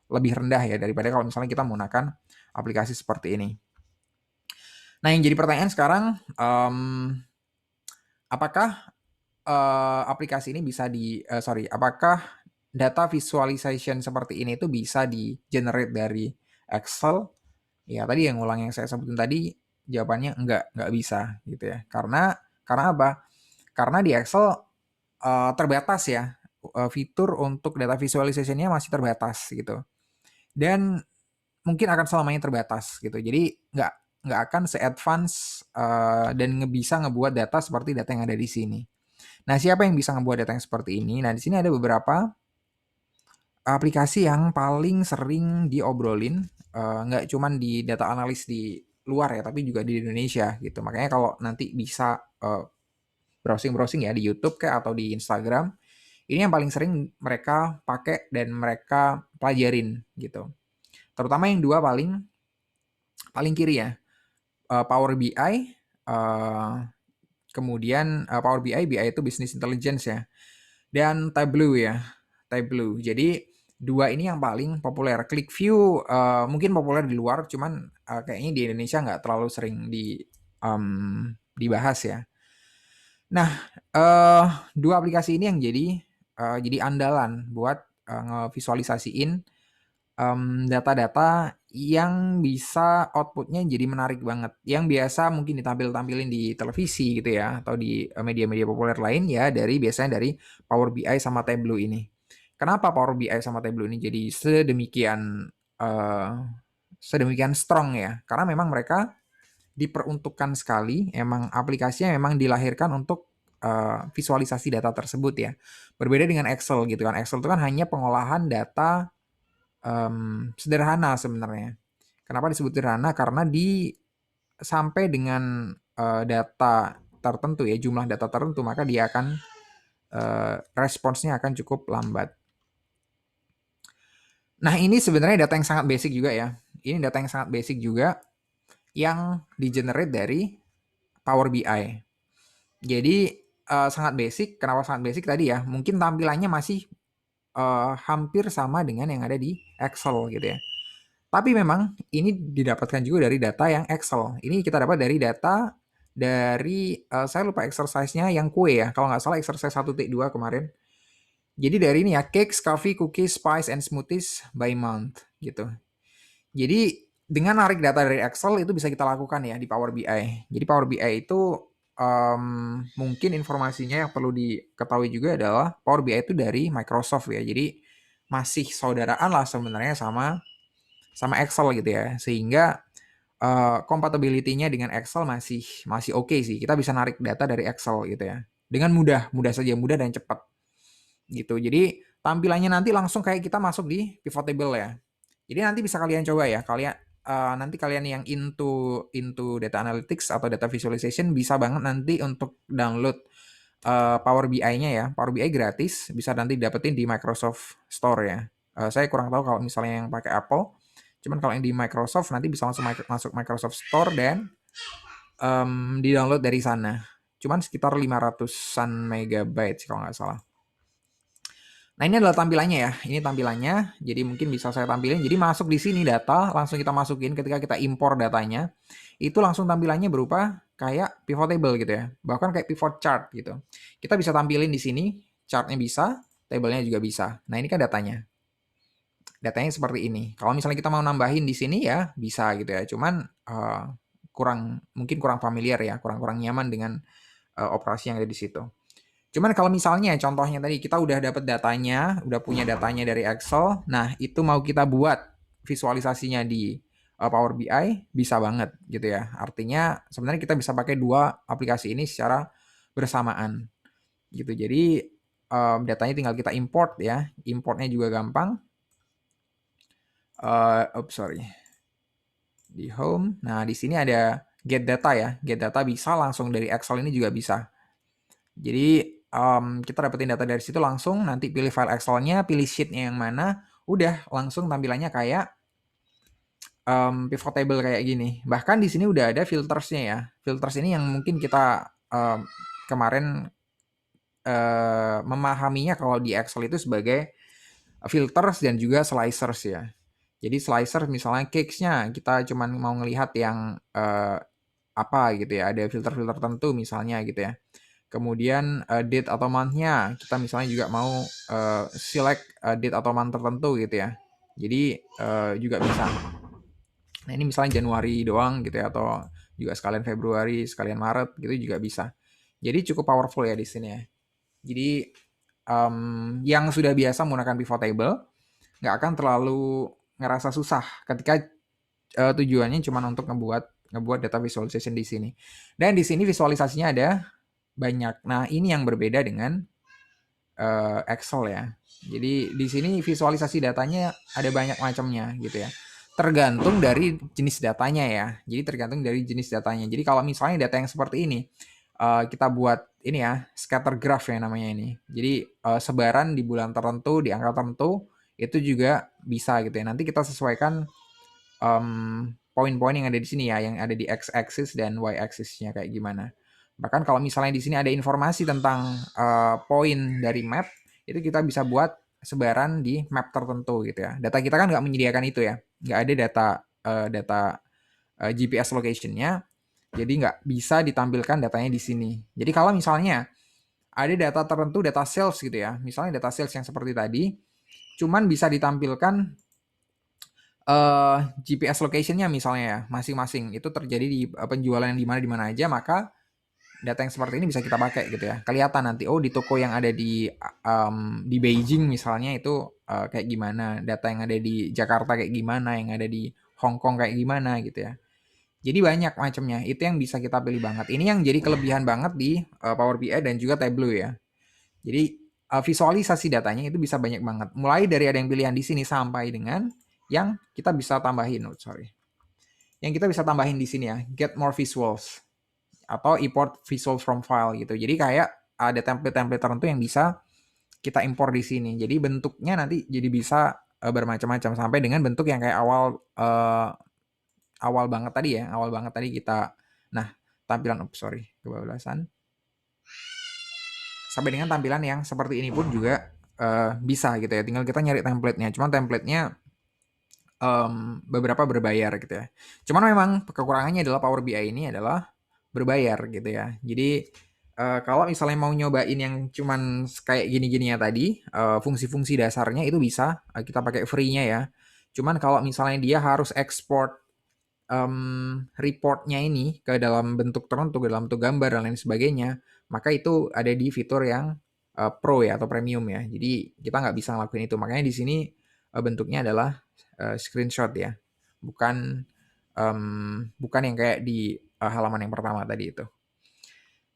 lebih rendah ya daripada kalau misalnya kita menggunakan aplikasi seperti ini. Nah, yang jadi pertanyaan sekarang, apakah aplikasi ini bisa apakah data visualization seperti ini itu bisa di-generate dari Excel? Ya, tadi yang saya sebutin tadi, jawabannya nggak bisa gitu ya. Karena apa? Karena di Excel terbatas ya, fitur untuk data visualization-nya masih terbatas gitu. Dan mungkin akan selamanya terbatas gitu. Jadi nggak akan se-advance dan bisa ngebuat data seperti data yang ada di sini. Nah, siapa yang bisa ngebuat data yang seperti ini? Nah, di sini ada beberapa aplikasi yang paling sering diobrolin, nggak cuman di data analis di luar ya, tapi juga di Indonesia gitu. Makanya kalau nanti bisa browsing-browsing ya di YouTube kayak atau di Instagram, ini yang paling sering mereka pakai dan mereka pelajarin gitu. Terutama yang dua paling kiri ya, Power BI, kemudian Power BI itu Business Intelligence ya, dan Tableau ya, Tableau. Jadi dua ini yang paling populer. ClickView mungkin populer di luar, cuman kayaknya di Indonesia nggak terlalu sering dibahas ya. Nah, dua aplikasi ini yang jadi andalan buat ngevisualisasiin data-data yang bisa outputnya jadi menarik banget. Yang biasa mungkin ditampilin di televisi gitu ya, atau di media-media populer lain ya, biasanya dari Power BI sama Tableau ini. Kenapa Power BI sama Tableau ini jadi sedemikian strong ya? Karena memang mereka diperuntukkan sekali, emang aplikasinya memang dilahirkan untuk visualisasi data tersebut ya. Berbeda dengan Excel gitu kan. Excel itu kan hanya pengolahan data sederhana sebenarnya. Kenapa disebut sederhana? Karena sampai dengan data tertentu ya, jumlah data tertentu, maka dia akan responsnya akan cukup lambat. Nah, ini sebenarnya data yang sangat basic juga ya. Ini data yang sangat basic juga yang di-generate dari Power BI. Jadi sangat basic. Kenapa sangat basic tadi ya? Mungkin tampilannya masih hampir sama dengan yang ada di Excel gitu ya. Tapi memang ini didapatkan juga dari data yang Excel. Ini kita dapat dari data dari saya lupa exercise-nya yang kue ya. Kalau nggak salah exercise 1.2 kemarin. Jadi dari ini ya, cakes, coffee, cookies, spice, and smoothies by month gitu. Jadi dengan narik data dari Excel itu bisa kita lakukan ya di Power BI. Jadi Power BI itu mungkin informasinya yang perlu diketahui juga adalah Power BI itu dari Microsoft ya. Jadi masih saudaraan lah sebenarnya sama Excel gitu ya. Sehingga compatibility-nya dengan Excel masih oke sih. Kita bisa narik data dari Excel gitu ya. Dengan mudah saja, mudah dan cepat. Gitu. Jadi tampilannya nanti langsung kayak kita masuk di pivot table ya. Jadi nanti bisa kalian coba ya. Nanti kalian yang into data analytics atau data visualization bisa banget nanti untuk download Power BI-nya ya. Power BI gratis, bisa nanti dapetin di Microsoft Store ya. Saya kurang tahu kalau misalnya yang pakai Apple. Cuman kalau yang di Microsoft nanti bisa langsung masuk Microsoft Store dan di-download dari sana. Cuman sekitar 500-an megabyte kalau nggak salah. Nah, ini adalah tampilannya ya. Ini tampilannya. Jadi mungkin bisa saya tampilin. Jadi masuk di sini data, langsung kita masukin ketika kita impor datanya. Itu langsung tampilannya berupa kayak pivot table gitu ya. Bahkan kayak pivot chart gitu. Kita bisa tampilin di sini, chartnya bisa, tabelnya juga bisa. Nah, ini kan datanya. Datanya seperti ini. Kalau misalnya kita mau nambahin di sini ya bisa gitu ya. Cuman mungkin kurang familiar ya, kurang nyaman dengan operasi yang ada di situ. Cuman kalau misalnya contohnya tadi kita udah dapat datanya, udah punya datanya dari Excel, nah itu mau kita buat visualisasinya di Power BI bisa banget gitu ya. Artinya sebenarnya kita bisa pakai dua aplikasi ini secara bersamaan gitu. Jadi datanya tinggal kita import ya. Importnya juga gampang. Sorry. Di home. Nah, di sini ada get data ya. Get data bisa langsung dari Excel ini juga bisa. Jadi kita dapetin data dari situ langsung, nanti pilih file Excel-nya, pilih sheet-nya yang mana, udah langsung tampilannya kayak pivot table kayak gini. Bahkan di sini udah ada filters-nya ya. Filters ini yang mungkin kita kemarin memahaminya kalau di Excel itu sebagai filters dan juga slicers ya. Jadi slicer misalnya cakes-nya kita cuman mau ngelihat yang apa gitu ya, ada filter-filter tertentu misalnya gitu ya. Kemudian date atau month-nya kita misalnya juga mau select date atau month tertentu gitu ya. Jadi juga bisa. Nah ini misalnya Januari doang gitu ya, atau juga sekalian Februari, sekalian Maret gitu juga bisa. Jadi cukup powerful ya di sini ya. Jadi yang sudah biasa menggunakan pivot table nggak akan terlalu ngerasa susah ketika tujuannya cuma untuk ngebuat data visualization di sini. Dan di sini visualisasinya ada banyak. Nah, ini yang berbeda dengan Excel ya. Jadi di sini visualisasi datanya ada banyak macamnya gitu ya. Tergantung dari jenis datanya ya. Jadi tergantung dari jenis datanya. Jadi kalau misalnya data yang seperti ini, kita buat ini ya, scatter graph ya namanya ini. Jadi sebaran di bulan tertentu, di angka tertentu, itu juga bisa gitu ya. Nanti kita sesuaikan poin-poin yang ada di sini ya, yang ada di x-axis dan y-axisnya kayak gimana. Bahkan kalau misalnya di sini ada informasi tentang poin dari map, itu kita bisa buat sebaran di map tertentu gitu ya. Data kita kan nggak menyediakan itu ya, nggak ada data GPS location-nya, jadi nggak bisa ditampilkan datanya di sini. Jadi kalau misalnya ada data tertentu, data sales gitu ya, misalnya data sales yang seperti tadi, cuman bisa ditampilkan GPS location-nya misalnya ya, masing-masing itu terjadi di penjualan yang di mana aja, maka data yang seperti ini bisa kita pakai gitu ya. Kelihatan nanti, oh di toko yang ada di Beijing misalnya itu kayak gimana, data yang ada di Jakarta kayak gimana, yang ada di Hong Kong kayak gimana gitu ya. Jadi banyak macamnya, itu yang bisa kita pilih banget. Ini yang jadi kelebihan banget di Power BI dan juga Tableau ya. Jadi visualisasi datanya itu bisa banyak banget. Mulai dari ada yang pilihan di sini sampai dengan yang kita bisa tambahin, yang kita bisa tambahin di sini ya, get more visuals atau import visuals from file gitu. Jadi kayak ada template-template tertentu yang bisa kita import di sini. Jadi bentuknya nanti jadi bisa bermacam-macam sampai dengan bentuk yang kayak awal banget tadi ya, awal banget tadi kita. Nah, tampilan kebablasan. Sampai dengan tampilan yang seperti ini pun juga bisa gitu ya. Tinggal kita nyari template-nya. Cuman template-nya beberapa berbayar gitu ya. Cuman memang kekurangannya adalah Power BI ini adalah berbayar gitu ya. Jadi kalau misalnya mau nyobain yang cuman kayak gini-gini ya tadi, fungsi-fungsi dasarnya itu bisa kita pakai free-nya ya. Cuman kalau misalnya dia harus export reportnya ini ke dalam bentuk tertentu, ke dalam bentuk gambar dan lain sebagainya, maka itu ada di fitur yang pro ya atau premium ya. Jadi kita nggak bisa ngelakuin itu. Makanya di sini bentuknya adalah screenshot ya, bukan yang kayak di halaman yang pertama tadi itu.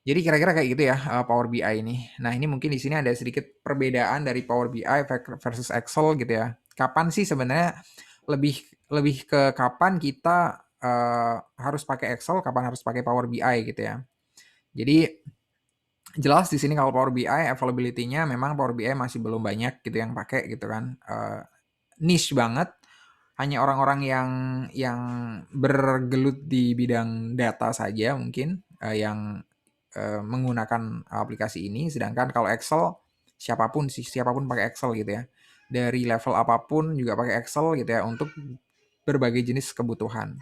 Jadi kira-kira kayak gitu ya Power BI ini. Nah ini mungkin di sini ada sedikit perbedaan dari Power BI versus Excel gitu ya. Kapan sih sebenarnya lebih lebih ke kapan kita harus pakai Excel, kapan harus pakai Power BI gitu ya. Jadi jelas di sini kalau Power BI availability-nya memang Power BI masih belum banyak gitu yang pakai gitu kan. Niche banget, hanya orang-orang yang bergelut di bidang data saja mungkin yang menggunakan aplikasi ini. Sedangkan kalau Excel siapapun pakai Excel gitu ya. Dari level apapun juga pakai Excel gitu ya untuk berbagai jenis kebutuhan.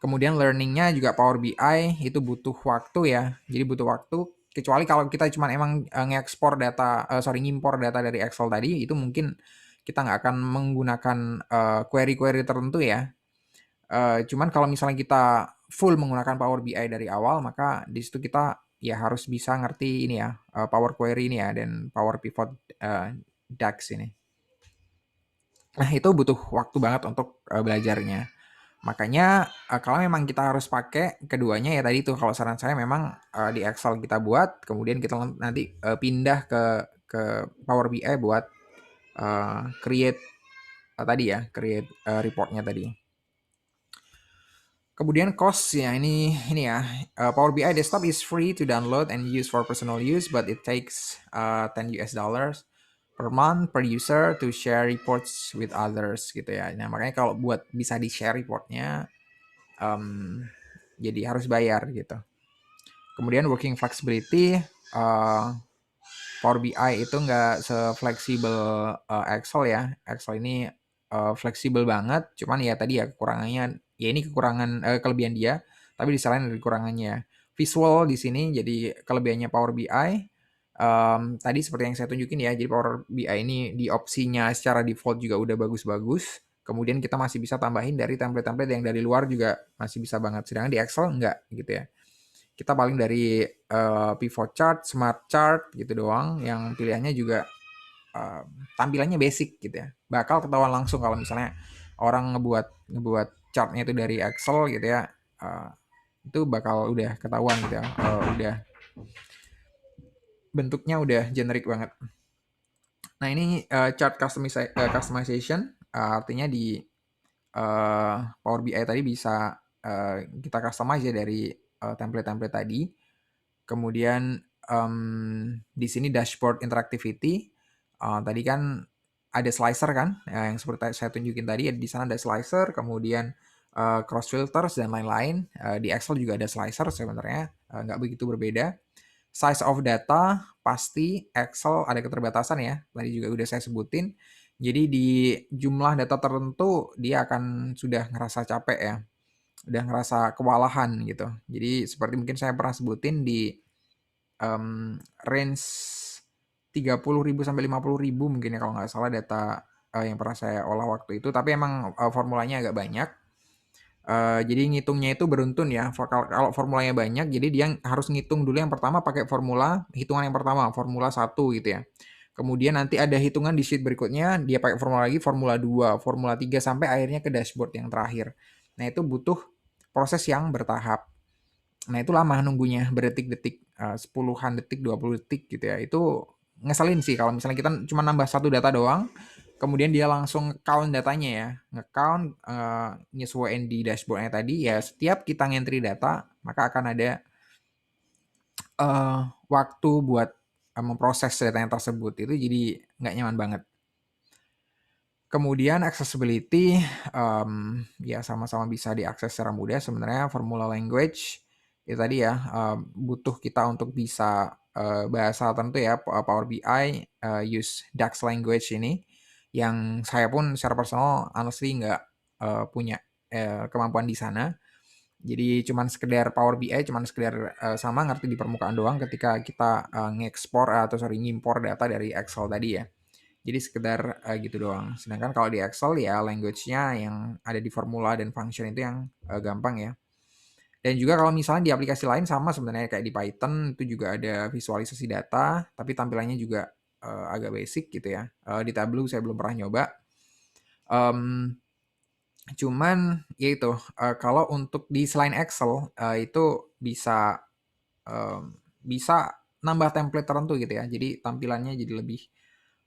Kemudian learningnya juga Power BI itu butuh waktu ya. Jadi butuh waktu. Kecuali kalau kita cuma emang ngimpor data dari Excel tadi, itu mungkin kita nggak akan menggunakan query-query tertentu ya. Cuman kalau misalnya kita full menggunakan Power BI dari awal, maka di situ kita ya harus bisa ngerti ini ya, Power Query ini ya, dan Power Pivot DAX ini. Nah, itu butuh waktu banget untuk belajarnya. Makanya kalau memang kita harus pakai keduanya ya tadi tuh, kalau saran saya memang di Excel kita buat, kemudian kita nanti pindah ke Power BI buat create tadi ya, create reportnya tadi. Kemudian cost ya, ini ya, Power BI desktop is free to download and use for personal use, but it takes $10 per month per user to share reports with others gitu ya. Nah, makanya kalau buat bisa di share reportnya, jadi harus bayar gitu. Kemudian working flexibility, Power BI itu nggak se-fleksibel Excel ya. Excel ini fleksibel banget, cuman ya tadi ya kekurangannya, ya ini kelebihan dia, tapi di sisi lain ada kekurangannya. Visual di sini jadi kelebihannya Power BI. Tadi seperti yang saya tunjukin ya, jadi Power BI ini di opsinya secara default juga udah bagus-bagus. Kemudian kita masih bisa tambahin dari template-template yang dari luar juga masih bisa banget. Sedangkan di Excel enggak gitu ya. Kita paling dari pivot chart, smart chart gitu doang, yang pilihannya juga tampilannya basic gitu ya. Bakal ketahuan langsung kalau misalnya orang ngebuat chartnya itu dari Excel gitu ya. Itu bakal udah ketahuan gitu ya. Udah bentuknya udah generic banget. Nah, ini chart customization, artinya di Power BI tadi bisa kita customize ya dari template-template tadi. Kemudian di sini dashboard interactivity, tadi kan ada slicer kan, yang seperti saya tunjukin tadi, di sana ada slicer, kemudian cross filters dan lain-lain. Di Excel juga ada slicer sebenarnya, nggak begitu berbeda. Size of data, pasti Excel ada keterbatasan ya, tadi juga udah saya sebutin. Jadi di jumlah data tertentu dia akan sudah ngerasa capek ya, udah ngerasa kewalahan gitu. Jadi seperti mungkin saya pernah sebutin di range 30.000 sampai 50.000 mungkin ya kalau nggak salah data yang pernah saya olah waktu itu. Tapi emang formulanya agak banyak. Jadi ngitungnya itu beruntun ya. Kalau formulanya banyak, jadi dia harus ngitung dulu yang pertama pakai formula, hitungan yang pertama, formula 1 gitu ya. Kemudian nanti ada hitungan di sheet berikutnya, dia pakai formula lagi, formula 2, formula 3, sampai akhirnya ke dashboard yang terakhir. Nah, itu butuh proses yang bertahap. Nah, itu lama nunggunya, berdetik-detik, 10-an detik, 20 detik gitu ya. Itu ngeselin sih kalau misalnya kita cuma nambah satu data doang, kemudian dia langsung count datanya ya, nge-count, nyesuaiin di dashboard-nya tadi, ya setiap kita ngentri data, maka akan ada waktu buat memproses datanya tersebut. Itu jadi nggak nyaman banget. Kemudian accessibility, ya sama-sama bisa diakses secara mudah. Sebenarnya formula language, itu tadi ya, butuh kita untuk bisa bahasa tertentu ya, Power BI use DAX language ini, yang saya pun secara personal honestly nggak punya kemampuan di sana. Jadi cuman sekedar Power BI, cuman sekedar sama ngerti di permukaan doang ketika kita ngimpor data dari Excel tadi ya. Jadi sekedar gitu doang. Sedangkan kalau di Excel ya language-nya yang ada di formula dan function itu yang gampang ya. Dan juga kalau misalnya di aplikasi lain sama sebenarnya kayak di Python itu juga ada visualisasi data, tapi tampilannya juga agak basic gitu ya. Di Tableau saya belum pernah nyoba. Cuman ya itu, kalau untuk di selain Excel itu bisa nambah template tertentu gitu ya. Jadi tampilannya jadi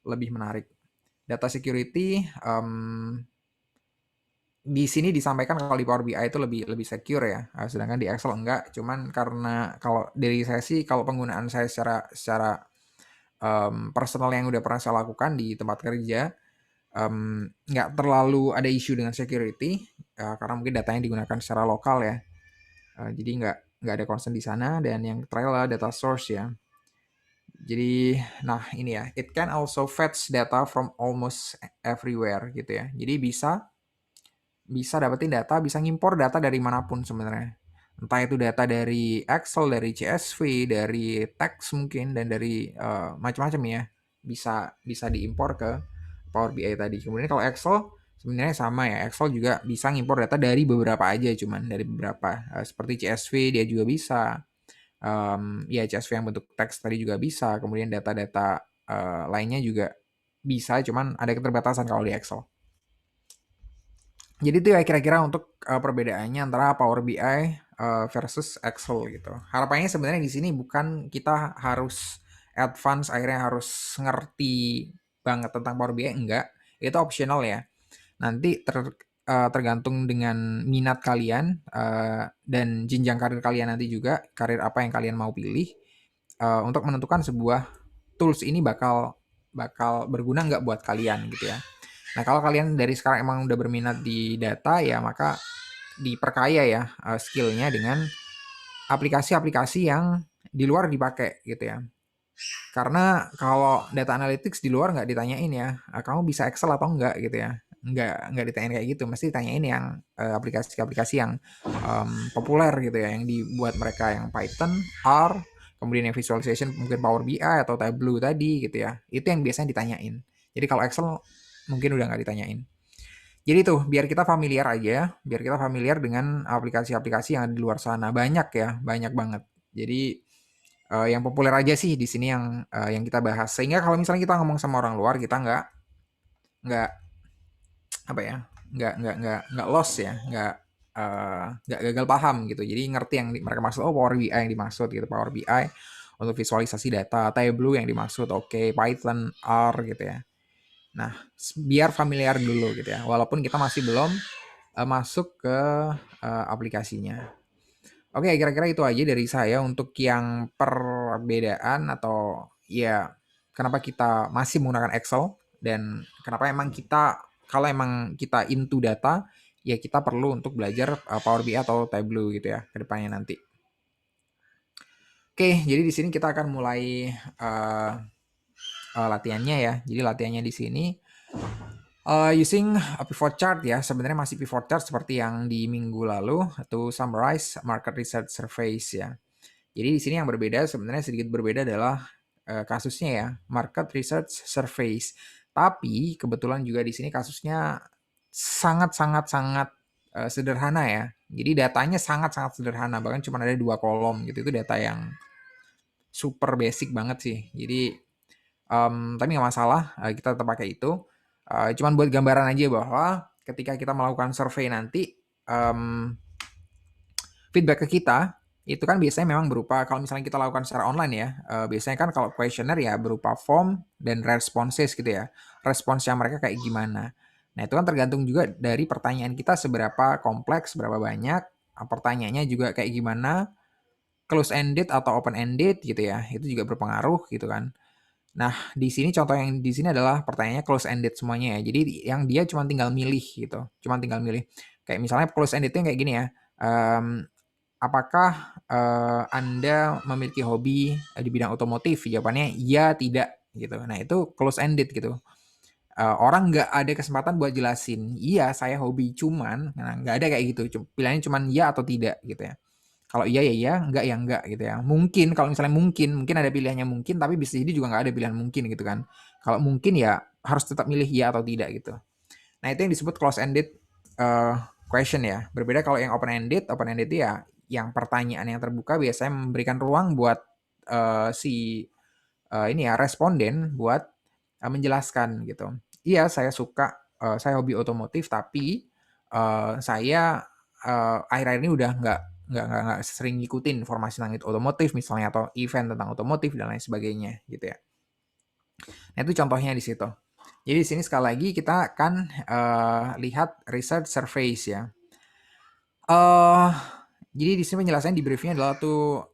lebih menarik. Data security, di sini disampaikan kalau di Power BI itu lebih secure ya, sedangkan di Excel enggak. Cuman karena kalau dari saya sih, kalau penggunaan saya secara personal yang udah pernah saya lakukan di tempat kerja, nggak terlalu ada isu dengan security, karena mungkin datanya digunakan secara lokal ya. Jadi nggak ada concern di sana. Dan yang terakhir adalah data source ya. Jadi, nah ini ya, it can also fetch data from almost everywhere gitu ya. Jadi bisa dapetin data, bisa ngimpor data dari manapun sebenarnya. Entah itu data dari Excel, dari CSV, dari teks mungkin, dan dari macam-macam ya. Bisa diimpor ke Power BI tadi. Kemudian kalau Excel sebenarnya sama ya. Excel juga bisa ngimpor data dari beberapa aja, cuman dari beberapa. Seperti CSV dia juga bisa. Ya CSV yang bentuk teks tadi juga bisa, kemudian data-data lainnya juga bisa, cuman ada keterbatasan kalau di Excel. Jadi itu ya kira-kira untuk perbedaannya antara Power BI versus Excel gitu. Harapannya sebenarnya di sini bukan kita harus advance, akhirnya harus ngerti banget tentang Power BI, enggak. Itu optional ya. Nanti tergantung dengan minat kalian dan jenjang karir kalian nanti juga, karir apa yang kalian mau pilih untuk menentukan sebuah tools ini bakal berguna nggak buat kalian gitu ya. Nah kalau kalian dari sekarang emang udah berminat di data ya, maka diperkaya ya skillnya dengan aplikasi-aplikasi yang di luar dipakai gitu ya. Karena kalau data analytics di luar nggak ditanyain ya, kamu bisa Excel atau enggak gitu ya. Nggak ditanyain kayak gitu, mesti ditanyain yang aplikasi-aplikasi yang populer gitu ya, yang dibuat mereka yang Python, R, kemudian yang visualization mungkin Power BI atau Tableau tadi gitu ya. Itu yang biasanya ditanyain. Jadi kalau Excel mungkin udah nggak ditanyain. Jadi tuh, biar kita familiar aja, biar kita familiar dengan aplikasi-aplikasi yang ada di luar sana. Banyak ya, banyak banget. Jadi yang populer aja sih di sini yang kita bahas. Sehingga kalau misalnya kita ngomong sama orang luar, kita nggak apa ya, nggak lost ya, nggak gagal paham gitu. Jadi ngerti yang mereka maksud. Oh, Power BI yang dimaksud gitu, Power BI untuk visualisasi data, Tableau yang dimaksud, oke, Python, R gitu ya. Nah, biar familiar dulu gitu ya. Walaupun kita masih belum masuk ke aplikasinya. Oke, kira-kira itu aja dari saya untuk yang perbedaan atau ya kenapa kita masih menggunakan Excel dan kenapa emang kita kalau emang kita into data ya kita perlu untuk belajar Power BI atau Tableau gitu ya ke depannya nanti. Oke, jadi di sini kita akan mulai latihannya ya. Jadi latihannya di sini using a pivot chart ya, sebenarnya masih pivot chart seperti yang di minggu lalu, to summarize market research surveys ya. Jadi di sini yang berbeda sebenarnya sedikit berbeda adalah kasusnya ya, market research surveys. Tapi kebetulan juga di sini kasusnya sangat sederhana ya. Jadi datanya sangat sederhana, bahkan cuma ada 2 kolom gitu. Itu data yang super basic banget sih. Jadi tapi nggak masalah, kita tetap pakai itu. Cuman buat gambaran aja bahwa ketika kita melakukan survei nanti, feedback ke kita itu kan biasanya memang berupa, kalau misalnya kita lakukan secara online ya, biasanya kan kalau questionnaire ya berupa form dan responses gitu ya. Responsnya mereka kayak gimana. Nah itu kan tergantung juga dari pertanyaan kita seberapa kompleks, seberapa banyak, pertanyaannya juga kayak gimana, close ended atau open ended gitu ya. Itu juga berpengaruh gitu kan. Nah, di sini contoh yang di sini adalah pertanyaannya close ended semuanya ya. Jadi yang dia cuma tinggal milih gitu. Cuma tinggal milih. Kayak misalnya close ended itu kayak gini ya. Apakah Anda memiliki hobi di bidang otomotif? Jawabannya iya, tidak gitu. Nah, itu close ended gitu. Orang nggak ada kesempatan buat jelasin, iya saya hobi cuman, nah nggak ada kayak gitu. Pilihannya cuman iya atau tidak gitu ya. Kalau iya ya iya, enggak ya enggak gitu ya. Mungkin kalau misalnya mungkin ada pilihannya mungkin, tapi bisa jadi juga nggak ada pilihan mungkin gitu kan. Kalau mungkin ya harus tetap milih iya atau tidak gitu. Nah itu yang disebut close ended question ya. Berbeda kalau yang open ended itu ya yang pertanyaan yang terbuka biasanya memberikan ruang buat si ini ya responden buat menjelaskan gitu. Iya saya suka, saya hobi otomotif tapi saya akhir-akhir ini udah nggak sering ngikutin informasi tentang itu otomotif misalnya atau event tentang otomotif dan lain sebagainya gitu ya. Nah itu contohnya di situ. Jadi di sini sekali lagi kita akan lihat research surveys ya. Jadi di sini penjelasannya di briefnya adalah tuh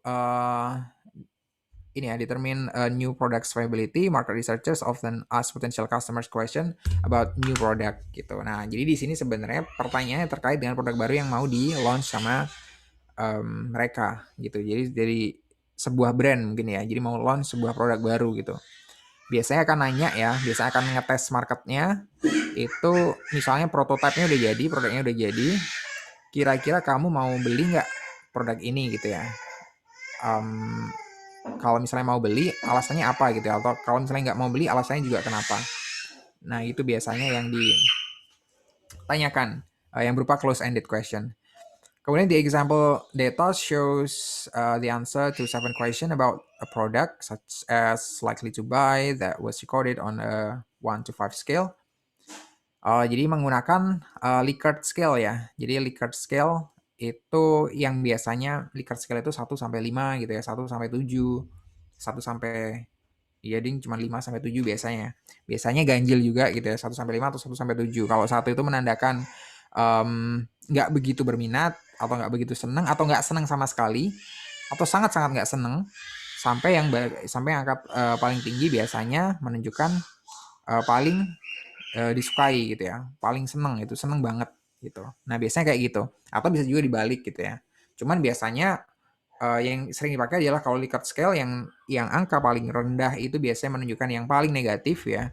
ini ya, determine a new product's viability. Market researchers often ask potential customers question about new product gitu. Nah, jadi di sini sebenarnya pertanyaannya terkait dengan produk baru yang mau di launch sama mereka gitu. Jadi dari sebuah brand mungkin ya. Jadi mau launch sebuah produk baru gitu. Biasanya akan nanya ya, biasanya akan ngetes marketnya. Itu misalnya prototipenya udah jadi, produknya udah jadi. Kira-kira kamu mau beli nggak produk ini gitu ya? Kalau misalnya mau beli, alasannya apa gitu ya? Atau kalau misalnya nggak mau beli, alasannya juga kenapa? Nah itu biasanya yang ditanyakan, yang berupa close-ended question. Kemudian the example data shows the answer to 7 question about a product such as likely to buy that was recorded on a 1 to 5 scale. Jadi menggunakan Likert scale ya. Jadi Likert scale itu yang biasanya Likert scale itu 1 sampai 5 gitu ya, 1 sampai 7, 1 sampai iya ding cuma 5 sampai 7 biasanya. Biasanya ganjil juga gitu ya, 1 sampai 5 atau 1 sampai 7. Kalau 1 itu menandakan nggak begitu berminat atau nggak begitu senang atau nggak senang sama sekali atau sangat-sangat nggak senang sampai angka paling tinggi biasanya menunjukkan paling disukai gitu ya, paling seneng itu seneng banget gitu. Nah biasanya kayak gitu atau bisa juga dibalik gitu ya. Cuman biasanya yang sering dipakai adalah kalau Likert scale yang angka paling rendah itu biasanya menunjukkan yang paling negatif ya,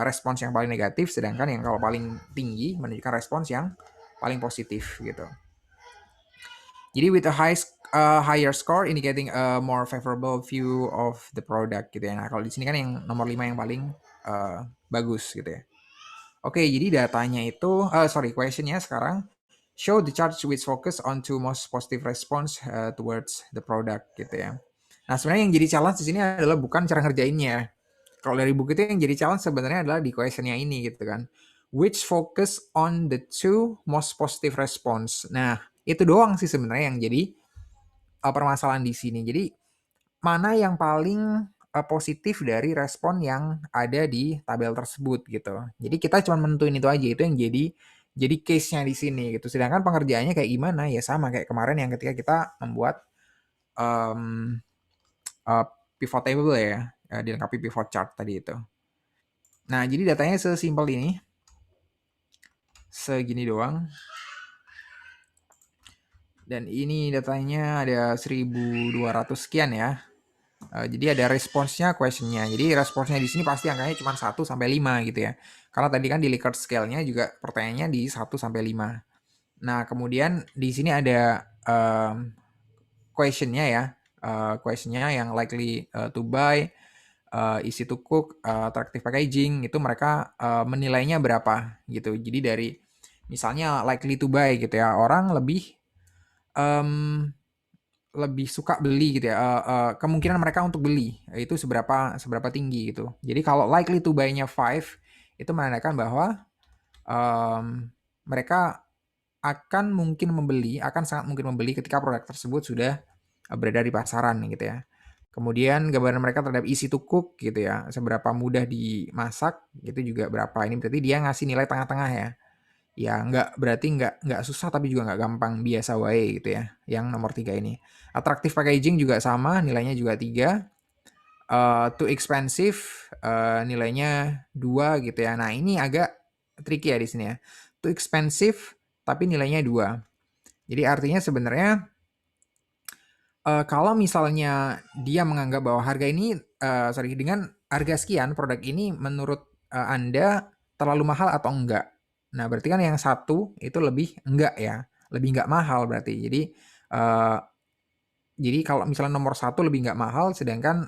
respons yang paling negatif, sedangkan yang kalau paling tinggi menunjukkan respons yang paling positif gitu. Jadi with a higher score indicating a more favorable view of the product gitu ya. Nah kalau di sini kan yang nomor 5 yang paling bagus gitu ya. Oke, jadi datanya itu, questionnya sekarang, show the chart which focus on two most positive response towards the product gitu ya. Nah sebenarnya yang jadi challenge di sini adalah bukan cara ngerjainnya. Kalau dari buku itu yang jadi challenge sebenarnya adalah di questionnya ini gitu kan. Which focus on the two most positive response. Nah itu doang sih sebenarnya yang jadi permasalahan di sini. Jadi mana yang paling positif dari respon yang ada di tabel tersebut gitu. Jadi kita cuma menentuin itu aja, itu yang jadi case-nya di sini gitu. Sedangkan pengerjaannya kayak gimana ya sama kayak kemarin yang ketika kita membuat um, pivot table ya, dilengkapi pivot chart tadi itu. Nah, jadi datanya sesimpel ini. Segini doang. Dan ini datanya ada 1200 sekian ya. Jadi ada responsnya, questionnya. Jadi responsnya di sini pasti angkanya cuma 1 sampai 5 gitu ya. Karena tadi kan di Likert scale-nya juga pertanyaannya di 1 sampai 5. Nah, kemudian di sini ada questionnya ya. Questionnya yang likely to buy, easy to cook, attractive packaging, itu mereka menilainya berapa gitu. Jadi dari misalnya likely to buy gitu ya, orang lebih suka beli gitu ya, kemungkinan mereka untuk beli itu seberapa tinggi gitu. Jadi kalau likely to buy-nya 5 itu menandakan bahwa mereka akan sangat mungkin membeli ketika produk tersebut sudah berada di pasaran gitu ya. Kemudian gambaran mereka terhadap easy to cook gitu ya, seberapa mudah dimasak gitu juga berapa. Ini berarti dia ngasih nilai tengah-tengah ya. Ya berarti nggak susah tapi juga nggak gampang, biasa wae gitu ya. Yang nomor 3 ini. Attractive packaging juga sama, nilainya juga 3. Too expensive, nilainya 2 gitu ya. Nah ini agak tricky ya di sini ya. Too expensive tapi nilainya 2. Jadi artinya sebenarnya kalau misalnya dia menganggap bahwa harga ini, dengan harga sekian produk ini menurut Anda terlalu mahal atau enggak. Nah, berarti kan yang satu itu lebih enggak ya, lebih enggak mahal berarti. Jadi kalau misalnya nomor 1 lebih enggak mahal, sedangkan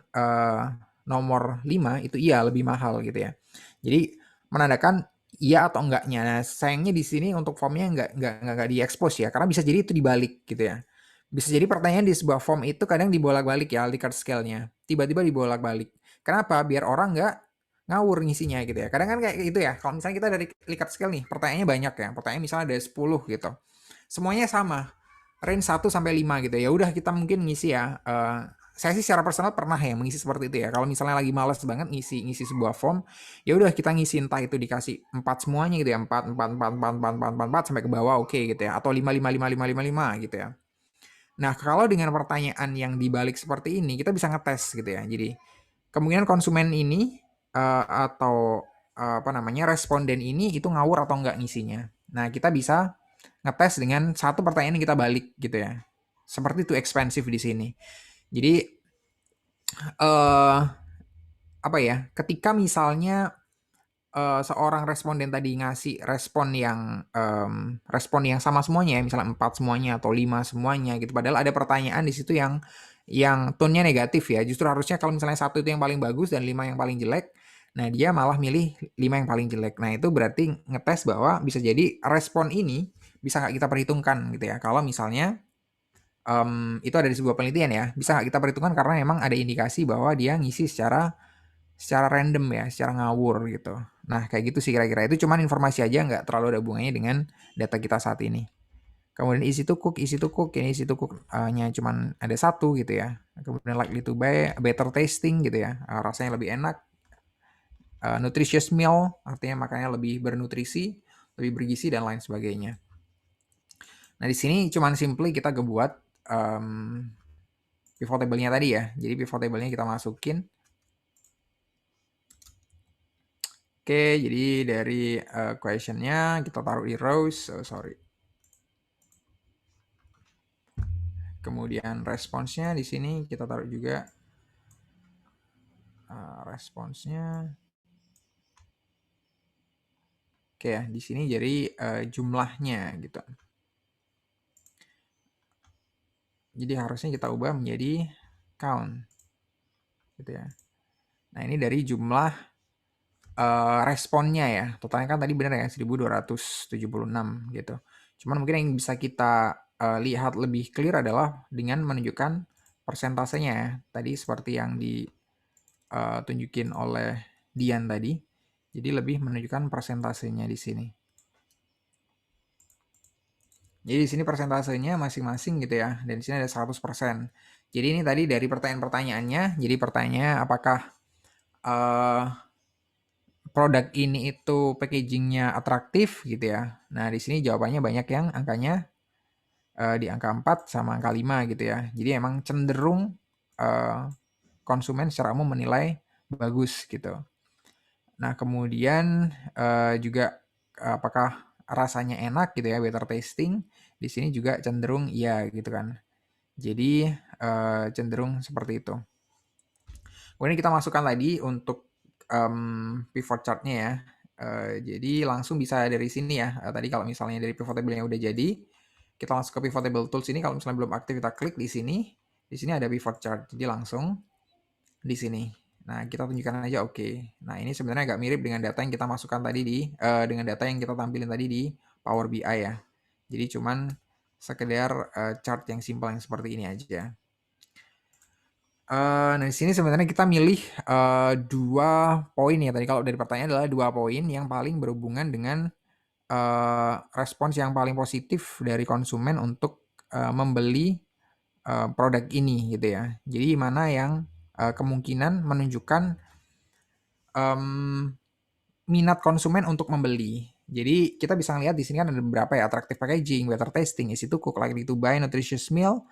nomor 5 itu iya lebih mahal gitu ya. Jadi menandakan iya atau enggaknya. Nah, sayangnya di sini untuk formnya enggak di-expose ya, karena bisa jadi itu dibalik gitu ya. Bisa jadi pertanyaan di sebuah form itu kadang dibolak-balik ya Likert scale-nya. Tiba-tiba dibolak-balik. Kenapa? Biar orang nggak ngawur ngisinya gitu ya. Kadang kan kayak gitu ya. Kalau misalnya kita dari Likert scale nih, pertanyaannya banyak ya. Pertanyaan misalnya ada 10 gitu. Semuanya sama. Range 1 sampai 5 gitu. Ya udah kita mungkin ngisi ya. Saya sih secara personal pernah ya mengisi seperti itu ya. Kalau misalnya lagi males banget ngisi sebuah form, ya udah kita ngisi entah itu dikasih 4 semuanya gitu ya. 4 4 4 4 4 4 4 4 sampai ke bawah oke gitu ya. Atau 5 5 5 5 5 5 gitu ya. Nah, kalau dengan pertanyaan yang dibalik seperti ini, kita bisa ngetes gitu ya. Jadi, kemungkinan konsumen ini atau responden ini itu ngawur atau enggak ngisinya. Nah, kita bisa ngetes dengan satu pertanyaan yang kita balik gitu ya. Seperti itu expensive di sini. Jadi ketika misalnya seorang responden tadi ngasih respon yang sama semuanya ya, misalnya 4 semuanya atau 5 semuanya gitu. Padahal ada pertanyaan di situ yang tone-nya negatif ya. Justru harusnya kalau misalnya 1 itu yang paling bagus dan 5 yang paling jelek, nah dia malah milih 5 yang paling jelek. Nah, itu berarti ngetes bahwa bisa jadi respon ini bisa nggak kita perhitungkan gitu ya. Kalau misalnya itu ada di sebuah penelitian ya, bisa nggak kita perhitungkan karena memang ada indikasi bahwa dia ngisi secara random ya, secara ngawur gitu. Nah, kayak gitu sih kira-kira. Itu cuman informasi aja, nggak terlalu ada hubungannya dengan data kita saat ini. Kemudian easy to cook, ini easy to cook-nya cuman ada satu gitu ya. Kemudian likely to buy, better tasting gitu ya, rasanya lebih enak. Nutritious meal, artinya makannya lebih bernutrisi, lebih bergizi, dan lain sebagainya. Nah, di sini cuman simply kita ngebuat pivot table-nya tadi ya. Jadi pivot table-nya kita masukin. Oke, jadi dari question-nya kita taruh di rows. Sorry. Kemudian responsnya di sini kita taruh juga responsnya. Oke ya, di sini jadi jumlahnya gitu. Jadi harusnya kita ubah menjadi count, gitu ya. Nah, ini dari jumlah responnya ya. Totalnya kan tadi benar ya 1276 gitu. Cuman mungkin yang bisa kita lihat lebih clear adalah dengan menunjukkan persentasenya ya. Tadi seperti yang ditunjukin oleh Dian tadi. Jadi lebih menunjukkan persentasenya di sini. Jadi di sini persentasenya masing-masing gitu ya. Dan di sini ada 100%. Jadi ini tadi dari pertanyaan-pertanyaannya. Jadi pertanyaannya apakah produk ini itu packagingnya atraktif gitu ya. Nah, di sini jawabannya banyak yang angkanya di angka 4 sama angka 5 gitu ya. Jadi emang cenderung konsumen secara umum menilai bagus gitu. Nah, kemudian juga apakah rasanya enak gitu ya, better tasting. Di sini juga cenderung iya gitu kan. Jadi cenderung seperti itu. Kemudian kita masukkan tadi untuk pivot chart-nya ya. Jadi langsung bisa dari sini ya. Tadi kalau misalnya dari pivot table yang udah jadi, kita langsung ke pivot table tools ini. Kalau misalnya belum aktif, kita klik di sini. Di sini ada pivot chart. Jadi langsung di sini. Nah, kita tunjukkan aja oke. Nah, ini sebenarnya agak mirip dengan data yang kita masukkan tadi dengan data yang kita tampilin tadi di Power BI ya. Jadi cuman sekedar chart yang simpel yang seperti ini aja. Nah, di sini sebenarnya kita milih 2 poin ya. Tadi kalau dari pertanyaan adalah 2 poin yang paling berhubungan dengan respons yang paling positif dari konsumen untuk membeli produk ini gitu ya. Jadi mana yang kemungkinan menunjukkan minat konsumen untuk membeli. Jadi kita bisa lihat di sini kan ada beberapa ya, attractive packaging, better tasting, easy to cook, likely to buy, nutritious meal,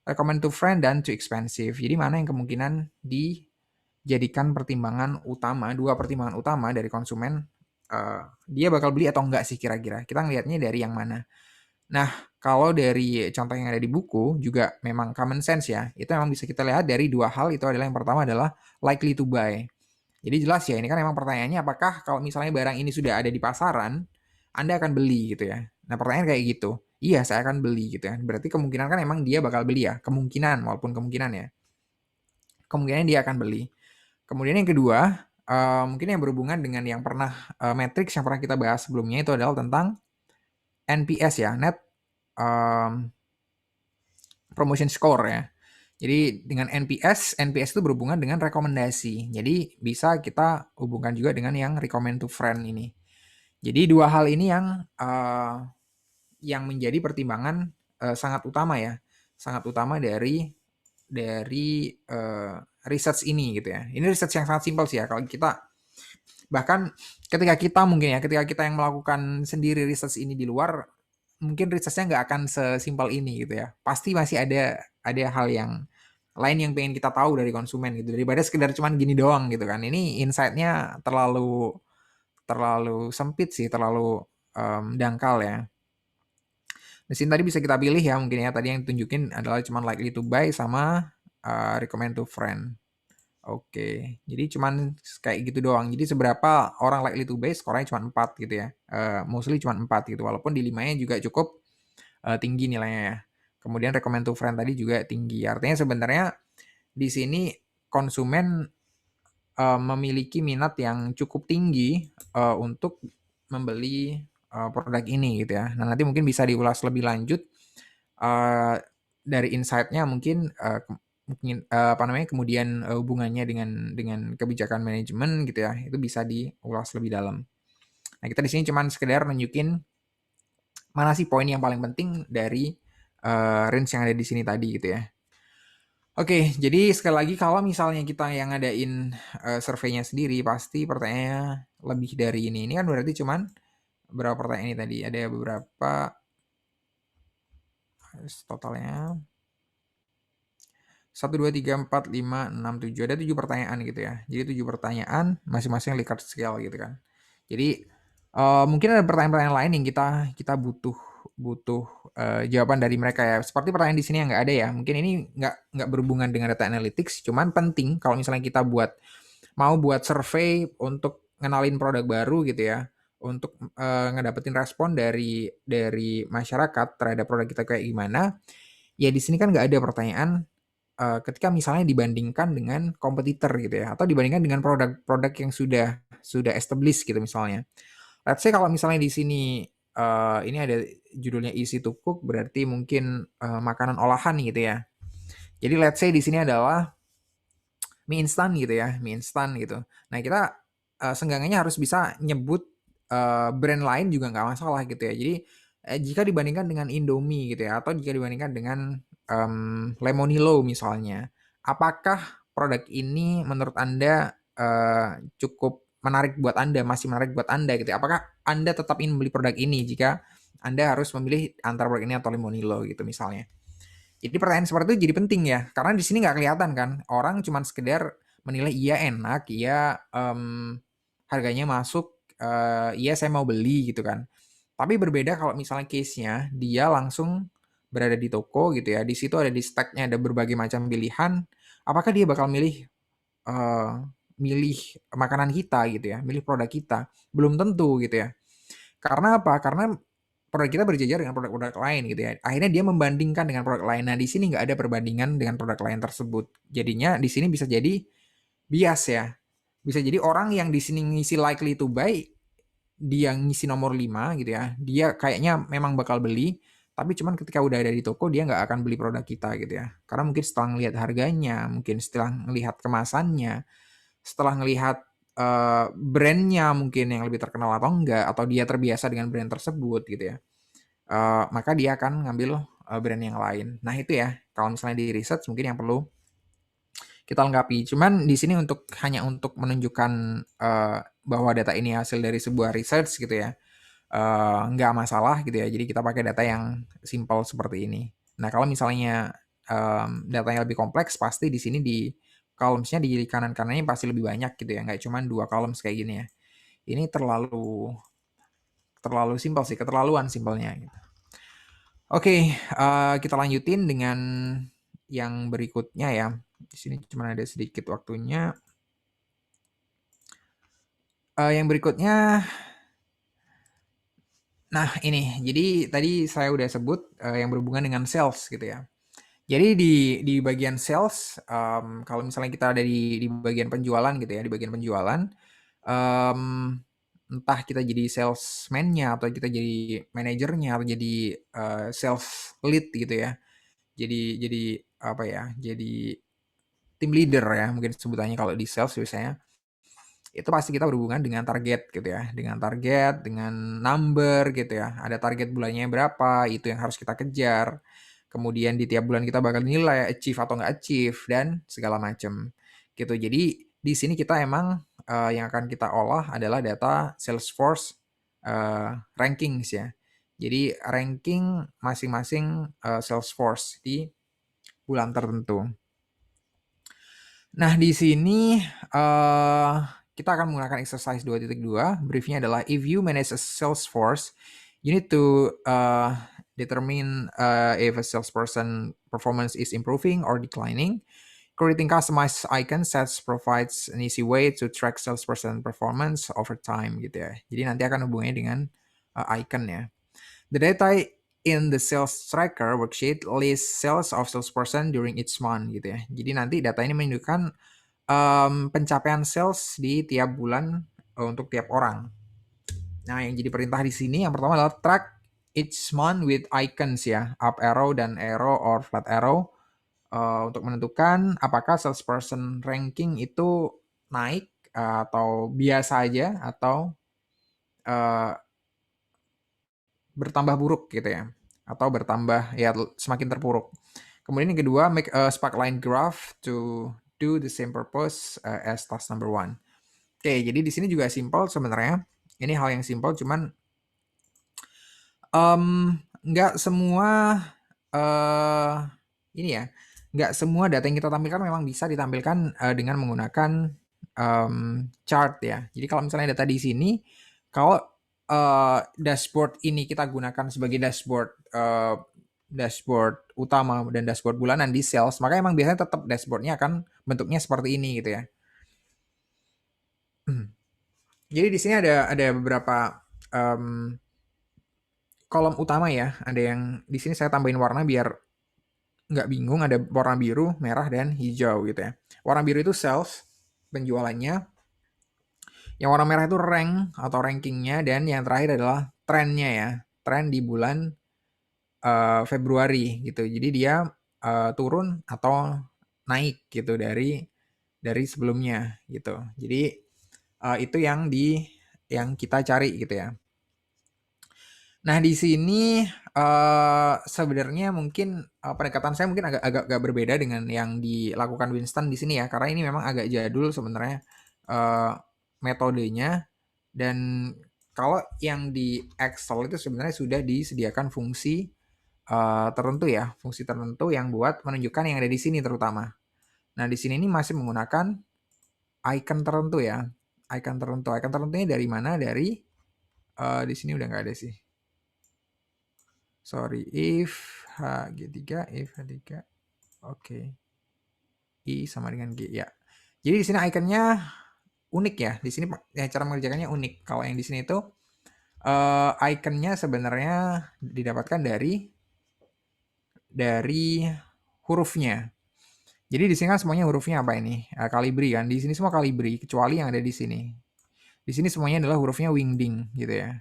recommend to friend, dan too expensive. Jadi mana yang kemungkinan dijadikan pertimbangan utama, 2 pertimbangan utama dari konsumen, dia bakal beli atau enggak sih kira-kira. Kita ngelihatnya dari yang mana. Nah, kalau dari contoh yang ada di buku juga memang common sense ya. Itu memang bisa kita lihat dari 2 hal. Itu adalah yang pertama adalah likely to buy. Jadi jelas ya, ini kan memang pertanyaannya apakah kalau misalnya barang ini sudah ada di pasaran, Anda akan beli gitu ya. Nah, pertanyaan kayak gitu. Iya, saya akan beli gitu ya. Berarti kemungkinan kan emang dia bakal beli ya. Kemungkinan, walaupun kemungkinan ya. Kemungkinan dia akan beli. Kemudian yang kedua, mungkin yang berhubungan dengan yang pernah matrix yang pernah kita bahas sebelumnya itu adalah tentang NPS ya, Net Promotion Score ya. Jadi dengan NPS itu berhubungan dengan rekomendasi. Jadi bisa kita hubungkan juga dengan yang recommend to friend ini. Jadi 2 hal ini yang menjadi pertimbangan sangat utama ya, sangat utama dari research ini gitu ya. Ini research yang sangat simpel sih ya. Kalau kita bahkan ketika kita yang melakukan sendiri research ini di luar, mungkin research-nya nggak akan sesimpel ini gitu ya. Pasti masih ada hal yang lain yang pengen kita tahu dari konsumen gitu, daripada sekedar cuman gini doang gitu kan. Ini insight-nya terlalu sempit sih, terlalu dangkal ya. Di sini tadi bisa kita pilih ya, mungkin ya tadi yang ditunjukin adalah cuman likely to buy sama recommend to friend. Oke, jadi cuman kayak gitu doang. Jadi seberapa orang likely to buy, skornya cuma 4 gitu ya. Mostly cuma 4 gitu, walaupun di 5-nya juga cukup tinggi nilainya ya. Kemudian recommend to friend tadi juga tinggi. Artinya sebenarnya di sini konsumen memiliki minat yang cukup tinggi untuk membeli produk ini gitu ya. Nah, nanti mungkin bisa diulas lebih lanjut dari insight-nya mungkin mungkin apa namanya kemudian hubungannya dengan kebijakan manajemen gitu ya. Itu bisa diulas lebih dalam. Nah, kita di sini cuman sekedar nunjukin mana sih poin yang paling penting dari range yang ada di sini tadi gitu ya. Oke, jadi sekali lagi kalau misalnya kita yang ngadain surveinya sendiri, pasti pertanyaannya lebih dari ini. Ini kan berarti cuman berapa pertanyaan ini tadi? Ada beberapa totalnya 1, 2, 3, 4, 5, 6, 7. Ada 7 pertanyaan gitu ya. Jadi 7 pertanyaan masing-masing Likert scale gitu kan. Jadi mungkin ada pertanyaan-pertanyaan lain yang kita butuh butuh jawaban dari mereka ya. Seperti pertanyaan di sini yang nggak ada ya. Mungkin ini nggak berhubungan dengan data analytics, cuman penting kalau misalnya kita mau buat survei untuk ngenalin produk baru gitu ya, untuk ngedapetin respon dari masyarakat terhadap produk kita kayak gimana. Ya di sini kan nggak ada pertanyaan ketika misalnya dibandingkan dengan kompetitor gitu ya, atau dibandingkan dengan produk-produk yang sudah established gitu misalnya. Let's say kalau misalnya di sini ini ada judulnya easy to cook, berarti mungkin makanan olahan gitu ya. Jadi let's say di sini adalah mie instan gitu ya, mie instan gitu. Nah kita seenggaknya harus bisa nyebut brand lain juga nggak masalah gitu ya. Jadi jika dibandingkan dengan Indomie gitu ya, atau jika dibandingkan dengan Lemonilo misalnya, apakah produk ini menurut Anda cukup menarik buat Anda, masih menarik buat Anda gitu ya? Apakah Anda tetap ingin membeli produk ini jika Anda harus memilih antara produk ini atau Lemonilo gitu misalnya? Jadi pertanyaan seperti itu jadi penting ya, karena di sini nggak kelihatan kan, orang cuma sekedar menilai iya enak, iya harganya masuk, iya saya mau beli gitu kan. Tapi berbeda kalau misalnya case-nya dia langsung berada di toko gitu ya, di situ ada di stack-nya ada berbagai macam pilihan, apakah dia bakal eee, milih makanan kita gitu ya, milih produk kita? Belum tentu gitu ya. Karena apa? Karena produk kita berjejer dengan produk-produk lain gitu ya. Akhirnya dia membandingkan dengan produk lain. Nah, di sini nggak ada perbandingan dengan produk lain tersebut. Jadinya di sini bisa jadi bias ya. Bisa jadi orang yang di sini ngisi likely to buy, dia ngisi nomor 5 gitu ya. Dia kayaknya memang bakal beli, tapi cuman ketika udah ada di toko dia nggak akan beli produk kita gitu ya. Karena mungkin setelah ngelihat harganya, mungkin setelah ngelihat kemasannya, setelah ngelihat brandnya mungkin yang lebih terkenal atau enggak, atau dia terbiasa dengan brand tersebut gitu ya, maka dia akan ngambil brand yang lain. Nah itu ya, kalau misalnya di research mungkin yang perlu kita lengkapi. Cuman di sini hanya untuk menunjukkan bahwa data ini hasil dari sebuah research gitu ya, nggak masalah gitu ya. Jadi kita pakai data yang simple seperti ini. Nah kalau misalnya datanya lebih kompleks, pasti di sini di columns-nya di kanan-kanannya pasti lebih banyak gitu ya, nggak cuma 2 columns kayak gini ya. Ini terlalu terlalu simpel sih, keterlaluan simpelnya gitu. Oke, kita lanjutin dengan yang berikutnya ya. Di sini cuma ada sedikit waktunya. Yang berikutnya, nah ini. Jadi tadi saya udah sebut yang berhubungan dengan sales gitu ya. Jadi di bagian sales, kalau misalnya kita ada di bagian penjualan gitu ya, di bagian penjualan, um, entah kita jadi salesman-nya atau kita jadi manajernya atau jadi sales lead gitu ya. Jadi apa ya? Jadi team leader ya mungkin sebutannya kalau di sales biasanya. Itu pasti kita berhubungan dengan target gitu ya, dengan target, dengan number gitu ya. Ada target bulannya berapa, itu yang harus kita kejar. Kemudian di tiap bulan kita bakal nilai achieve atau nggak achieve dan segala macam gitu. Jadi di sini kita emang yang akan kita olah adalah data Salesforce rankings ya. Jadi ranking masing-masing Salesforce di bulan tertentu. Nah, di sini kita akan menggunakan exercise 2.2. Briefnya adalah if you manage a sales force, you need to determine if a salesperson performance is improving or declining. Creating customized icon sets provides an easy way to track salesperson performance over time gitu ya. Jadi nanti akan hubungannya dengan icon ya. The data in the sales tracker worksheet lists sales of salesperson during each month gitu ya. Jadi nanti data ini menunjukkan pencapaian sales di tiap bulan untuk tiap orang. Nah, yang jadi perintah di sini yang pertama adalah track each month with icons ya, up arrow dan arrow or flat arrow, untuk menentukan apakah salesperson ranking itu naik atau biasa aja atau uh, bertambah buruk gitu ya, atau bertambah ya semakin terpuruk. Kemudian yang kedua, make a sparkline graph to do the same purpose as task number one. Oke, jadi di sini juga simple sebenarnya. Ini hal yang simple, cuman nggak semua uh, ini ya, nggak semua data yang kita tampilkan memang bisa ditampilkan dengan menggunakan chart ya. Jadi kalau misalnya data di sini, kalau dashboard ini kita gunakan sebagai dashboard utama dan dashboard bulanan di sales, maka emang biasanya tetap dashboardnya akan bentuknya seperti ini gitu ya. Jadi di sini ada beberapa kolom utama ya. Ada yang di sini saya tambahin warna biar nggak bingung. Ada warna biru, merah, dan hijau gitu ya. Warna biru itu sales, penjualannya. Yang warna merah itu rank atau rankingnya, dan yang terakhir adalah trennya ya. Tren di bulan Februari gitu. Jadi dia turun atau naik gitu dari sebelumnya gitu. Jadi itu yang kita cari gitu ya. Nah, di sini sebenarnya mungkin pendekatan saya mungkin agak berbeda dengan yang dilakukan Winston di sini ya, karena ini memang agak jadul sebenarnya metodenya. Dan kalau yang di Excel itu sebenarnya sudah disediakan fungsi tertentu ya, fungsi tertentu yang buat menunjukkan yang ada di sini terutama. Nah, di sini ini masih menggunakan icon tertentu ya, icon tertentu. Icon tertentunya dari mana? Dari di sini udah nggak ada sih. Sorry, if H3, if H3, oke. I sama dengan G, ya. Jadi di sini ikonnya unik ya. Di sini ya, cara mengerjakannya unik. Kalau yang di sini itu ikonnya sebenarnya didapatkan dari hurufnya. Jadi di sini kan semuanya hurufnya apa ini? Calibri kan. Di sini semua Calibri, kecuali yang ada di sini. Di sini semuanya adalah hurufnya Wingding gitu ya.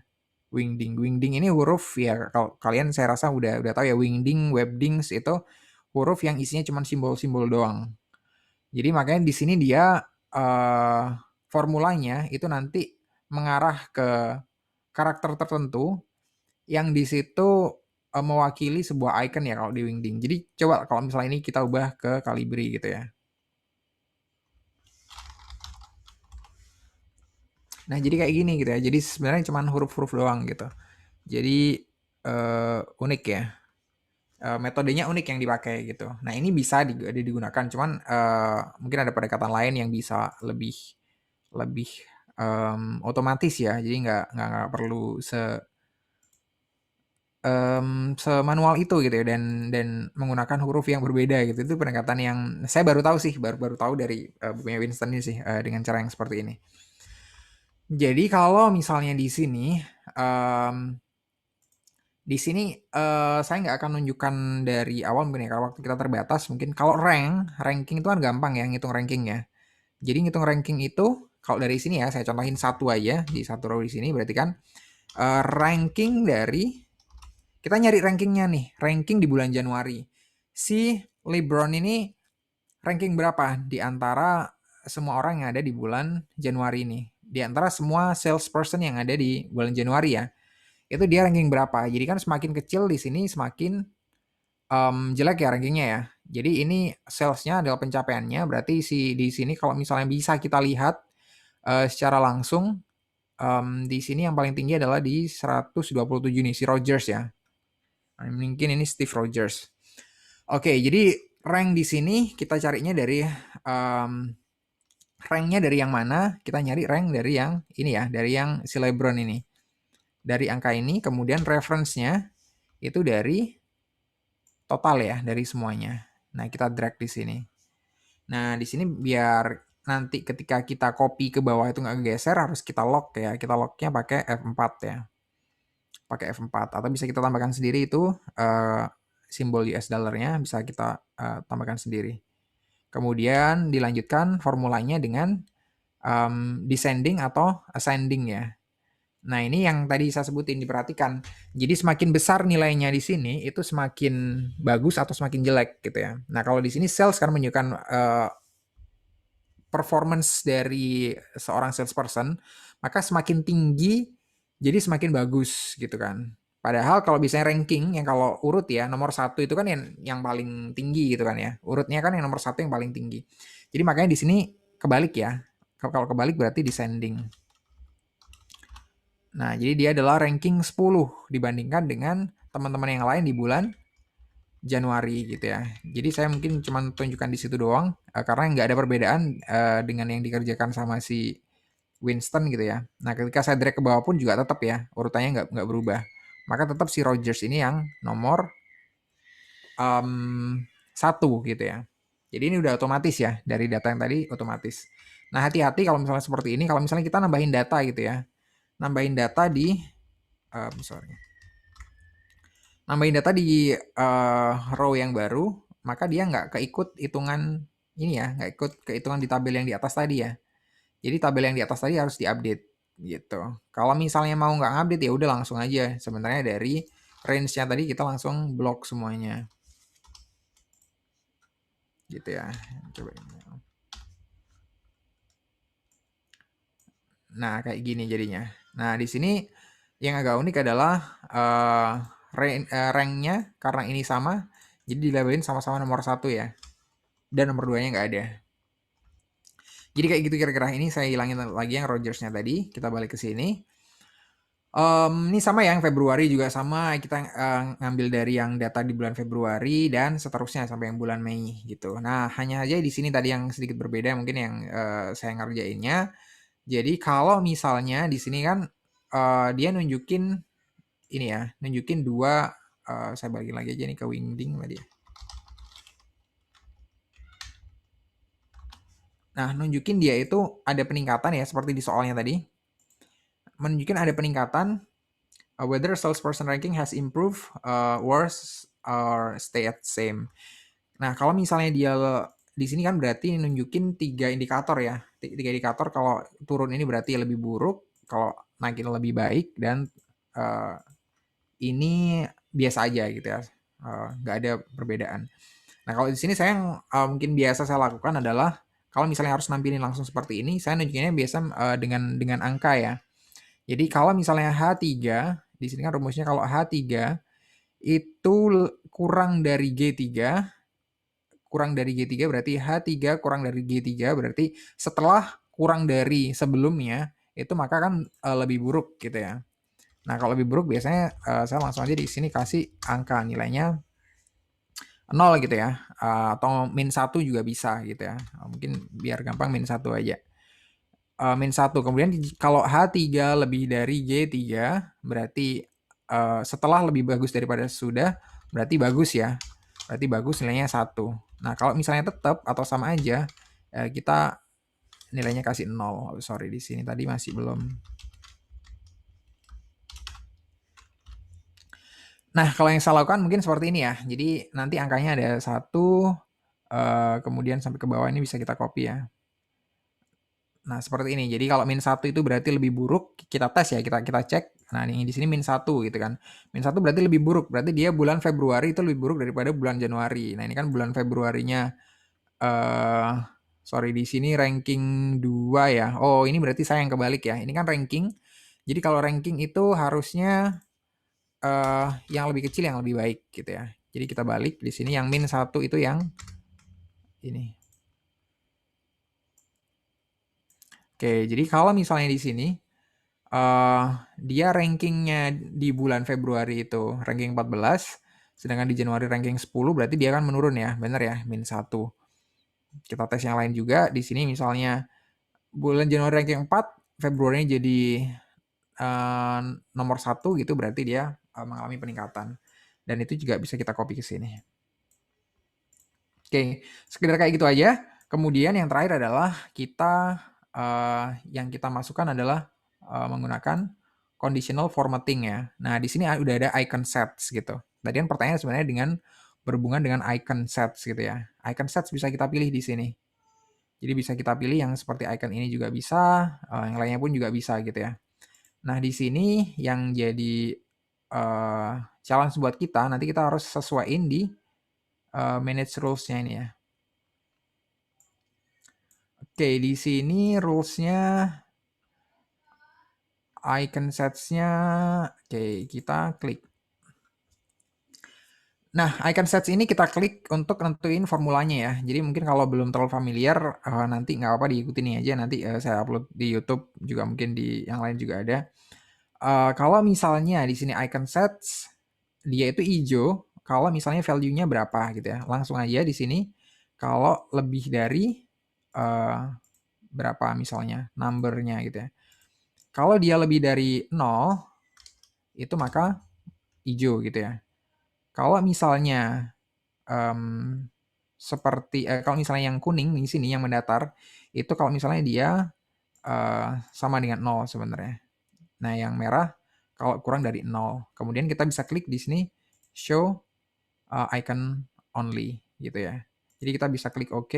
Wingding. Wingding ini huruf ya, kalau kalian saya rasa udah tahu ya, Wingding, Webdings itu huruf yang isinya cuma simbol-simbol doang. Jadi makanya di sini dia formulanya itu nanti mengarah ke karakter tertentu yang di situ mewakili sebuah icon ya kalau di Wingding. Jadi coba kalau misalnya ini kita ubah ke Calibri gitu ya. Nah, jadi kayak gini gitu ya. Jadi sebenarnya cuma huruf-huruf doang gitu. Jadi unik ya. Metodenya unik yang dipakai gitu. Nah, ini bisa digunakan, cuman mungkin ada pendekatan lain yang bisa lebih otomatis ya. Jadi nggak perlu semanual itu gitu ya, dan menggunakan huruf yang berbeda gitu. Itu pendekatan yang saya baru tahu sih, baru tahu dari bukunya Winston ini sih, dengan cara yang seperti ini. Jadi kalau misalnya di sini saya nggak akan nunjukkan dari awal mungkin ya, kalau waktu kita terbatas mungkin. Kalau ranking itu kan gampang ya ngitung rankingnya. Jadi ngitung ranking itu kalau dari sini ya, saya contohin satu aja di satu row di sini, berarti kan ranking dari, kita nyari rankingnya nih, ranking di bulan Januari. Si LeBron ini ranking berapa di antara semua orang yang ada di bulan Januari ini? Di antara semua salesperson yang ada di bulan Januari ya, itu dia ranking berapa. Jadi kan semakin kecil di sini semakin jelek ya rankingnya ya. Jadi ini salesnya adalah pencapaiannya, berarti di sini kalau misalnya bisa kita lihat secara langsung, di sini yang paling tinggi adalah di 127 nih, si Rogers ya. Nah, mungkin ini Steve Rogers. Oke, jadi rank di sini kita carinya dari ranknya dari yang mana? Kita nyari rank dari yang ini ya, dari yang si LeBron ini. Dari angka ini, kemudian reference-nya itu dari total ya, dari semuanya. Nah, kita drag di sini. Nah, di sini biar nanti ketika kita copy ke bawah itu nggak geser, harus kita lock ya. Kita locknya pakai F4 ya. Pakai F4. Atau bisa kita tambahkan sendiri itu simbol US dollar-nya, bisa kita tambahkan sendiri. Kemudian dilanjutkan formulanya dengan descending atau ascending ya. Nah, ini yang tadi saya sebutin, diperhatikan. Jadi semakin besar nilainya di sini, itu semakin bagus atau semakin jelek gitu ya. Nah, kalau di sini sales kan menunjukkan performance dari seorang salesperson, maka semakin tinggi jadi semakin bagus gitu kan. Padahal kalau misalnya ranking yang kalau urut ya, nomor satu itu kan yang paling tinggi gitu kan ya. Urutnya kan yang nomor satu yang paling tinggi. Jadi makanya di sini kebalik ya. Kalau kebalik berarti descending. Nah, jadi dia adalah ranking 10 dibandingkan dengan teman-teman yang lain di bulan Januari gitu ya. Jadi saya mungkin cuma tunjukkan di situ doang karena nggak ada perbedaan dengan yang dikerjakan sama si Winston gitu ya. Nah, ketika saya drag ke bawah pun juga tetap ya urutannya nggak berubah. Maka tetap si Rogers ini yang nomor satu gitu ya. Jadi ini udah otomatis ya dari data yang tadi otomatis. Nah, hati-hati kalau misalnya seperti ini, kalau misalnya kita nambahin data gitu ya, nambahin data di sorry, nambahin data di row yang baru, maka dia nggak keikut hitungan ini ya, nggak ikut kehitungan di tabel yang di atas tadi ya. Jadi tabel yang di atas tadi harus diupdate gitu. Kalau misalnya mau nggak ngupdate ya udah langsung aja. Sebenarnya dari range-nya tadi kita langsung blok semuanya. Gitu ya. Coba ini. Nah, kayak gini jadinya. Nah, di sini yang agak unik adalah rank-nya karena ini sama, jadi dilabelin sama-sama nomor satu ya. Dan nomor 2-nya nggak ada. Jadi kayak gitu kira-kira. Ini saya hilangin lagi yang Rogersnya tadi. Kita balik ke sini. Ini sama ya, yang Februari juga sama. Kita ngambil dari yang data di bulan Februari dan seterusnya sampai yang bulan Mei gitu. Nah, hanya aja di sini tadi yang sedikit berbeda mungkin yang saya ngerjainnya. Jadi kalau misalnya di sini kan dia nunjukin ini ya, nunjukin dua. Saya balikin lagi aja nih ke Wingding tadi. Nah, nunjukin dia itu ada peningkatan ya, seperti di soalnya tadi. Menunjukkan ada peningkatan whether salesperson ranking has improved, worse, or stay at same. Nah, kalau misalnya dia di sini kan berarti nunjukin 3 indikator ya. 3 indikator, kalau turun ini berarti lebih buruk, kalau naikin lebih baik, dan ini biasa aja gitu ya. Nggak ada perbedaan. Nah, kalau di sini saya yang mungkin biasa saya lakukan adalah kalau misalnya harus nampilin langsung seperti ini, saya nunjukinnya biasa dengan angka ya. Jadi kalau misalnya H3, di sini kan rumusnya kalau H3 itu kurang dari G3, berarti H3 kurang dari G3 berarti setelah kurang dari sebelumnya itu maka kan lebih buruk gitu ya. Nah, kalau lebih buruk biasanya saya langsung aja di sini kasih angka nilainya 0 gitu ya, atau -1 juga bisa gitu ya. Mungkin biar gampang -1 aja. -1. Kemudian kalau H3 lebih dari G3 berarti setelah lebih bagus daripada sudah berarti bagus ya. Berarti bagus nilainya 1. Nah, kalau misalnya tetap atau sama aja kita nilainya kasih 0. Sorry, di sini tadi masih belum. Nah, kalau yang saya lakukan mungkin seperti ini ya. Jadi nanti angkanya ada 1, kemudian sampai ke bawah ini bisa kita copy ya. Nah, seperti ini. Jadi kalau -1 itu berarti lebih buruk, kita tes ya, kita cek. Nah, ini di sini -1 gitu kan. -1 berarti lebih buruk. Berarti dia bulan Februari itu lebih buruk daripada bulan Januari. Nah, ini kan bulan Februarinya eh sorry, di sini ranking 2 ya. Oh, ini berarti saya yang kebalik ya. Ini kan ranking. Jadi kalau ranking itu harusnya yang lebih kecil yang lebih baik gitu ya. Jadi kita balik di sini yang -1 itu yang ini. Oke, jadi kalau misalnya di sini dia rankingnya di bulan Februari itu ranking 14, sedangkan di Januari ranking 10, berarti dia akan menurun ya, benar ya, -1. Kita tes yang lain juga, di sini misalnya bulan Januari ranking 4, Februari jadi nomor 1 gitu, berarti dia mengalami peningkatan. Dan itu juga bisa kita copy ke sini. Oke, sekedar kayak gitu aja. Kemudian yang terakhir adalah kita yang kita masukkan adalah menggunakan conditional formatting ya. Nah, di sini udah ada icon sets gitu. Tadi kan pertanyaan sebenarnya dengan berhubungan dengan icon sets gitu ya. Icon sets bisa kita pilih di sini. Jadi bisa kita pilih yang seperti icon ini juga bisa, yang lainnya pun juga bisa gitu ya. Nah, di sini yang jadi challenge buat kita, nanti kita harus sesuaiin di manage rules-nya ini ya. Oke, di sini rules-nya, icon sets-nya, oke, kita klik. Nah, icon sets ini kita klik untuk nentuin formulanya ya. Jadi mungkin kalau belum terlalu familiar, nanti nggak apa-apa diikutin ini aja. Nanti saya upload di YouTube, juga mungkin di yang lain juga ada. Kalau misalnya di sini icon sets, dia itu hijau, kalau misalnya value-nya berapa gitu ya. Langsung aja di sini, kalau lebih dari berapa misalnya, number-nya gitu ya. Kalau dia lebih dari 0, itu maka hijau gitu ya. Kalau misalnya seperti kalau misalnya yang kuning di sini yang mendatar, itu kalau misalnya dia sama dengan 0 sebenarnya. Nah, yang merah kalau kurang dari 0. Kemudian kita bisa klik di sini show icon only gitu ya. Jadi kita bisa klik OK.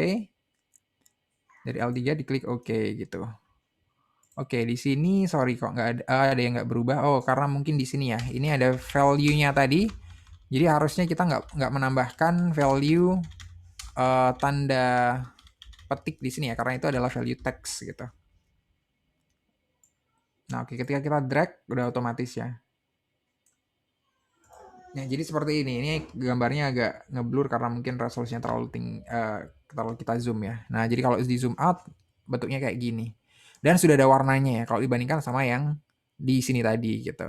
Dari L3 diklik OK gitu. Oke, di sini sorry kok nggak ada yang nggak berubah. Oh, karena mungkin di sini ya. Ini ada value-nya tadi. Jadi harusnya kita nggak menambahkan value tanda petik di sini ya, karena itu adalah value text gitu. Nah, oke, ketika kita drag udah otomatis ya. Nah, jadi seperti ini. Ini gambarnya agak ngeblur karena mungkin resolusinya terlalu kita zoom ya. Nah, jadi kalau di zoom out bentuknya kayak gini. Dan sudah ada warnanya ya kalau dibandingkan sama yang di sini tadi gitu.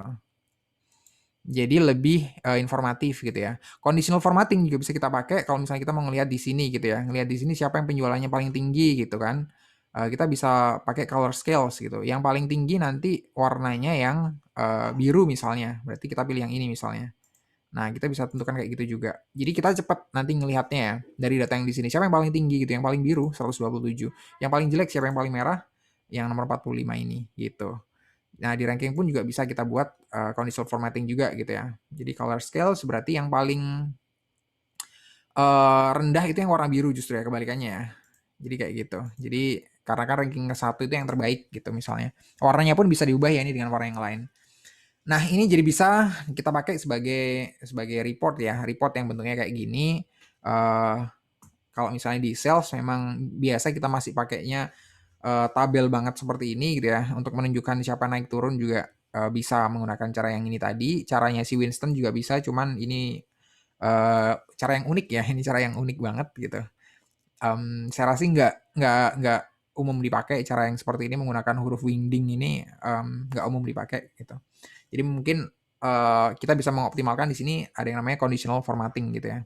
Jadi lebih informatif gitu ya. Conditional formatting juga bisa kita pakai kalau misalnya kita mau ngelihat di sini gitu ya. Ngelihat di sini siapa yang penjualannya paling tinggi gitu kan. Kita bisa pakai color scales gitu. Yang paling tinggi nanti warnanya yang biru misalnya. Berarti kita pilih yang ini misalnya. Nah, kita bisa tentukan kayak gitu juga. Jadi kita cepat nanti ngelihatnya ya dari data yang di sini. Siapa yang paling tinggi gitu? Yang paling biru 127. Yang paling jelek siapa yang paling merah? Yang nomor 45 ini gitu. Nah, di ranking pun juga bisa kita buat conditional formatting juga gitu ya. Jadi color scale berarti yang paling rendah itu yang warna biru justru ya, kebalikannya ya. Jadi kayak gitu. Jadi karena kan ranking ke-1 itu yang terbaik gitu misalnya. Warnanya pun bisa diubah ya ini dengan warna yang lain. Nah, ini jadi bisa kita pakai sebagai report ya. Report yang bentuknya kayak gini. Kalau misalnya di sales memang biasa kita masih pakainya tabel banget seperti ini gitu ya. Untuk menunjukkan siapa naik turun juga bisa menggunakan cara yang ini tadi. Caranya si Winston juga bisa, cuman ini cara yang unik ya. Ini cara yang unik banget gitu. Saya rasa nggak umum dipakai cara yang seperti ini menggunakan huruf wingding ini, nggak umum dipakai gitu. Jadi mungkin kita bisa mengoptimalkan di sini ada yang namanya conditional formatting gitu ya.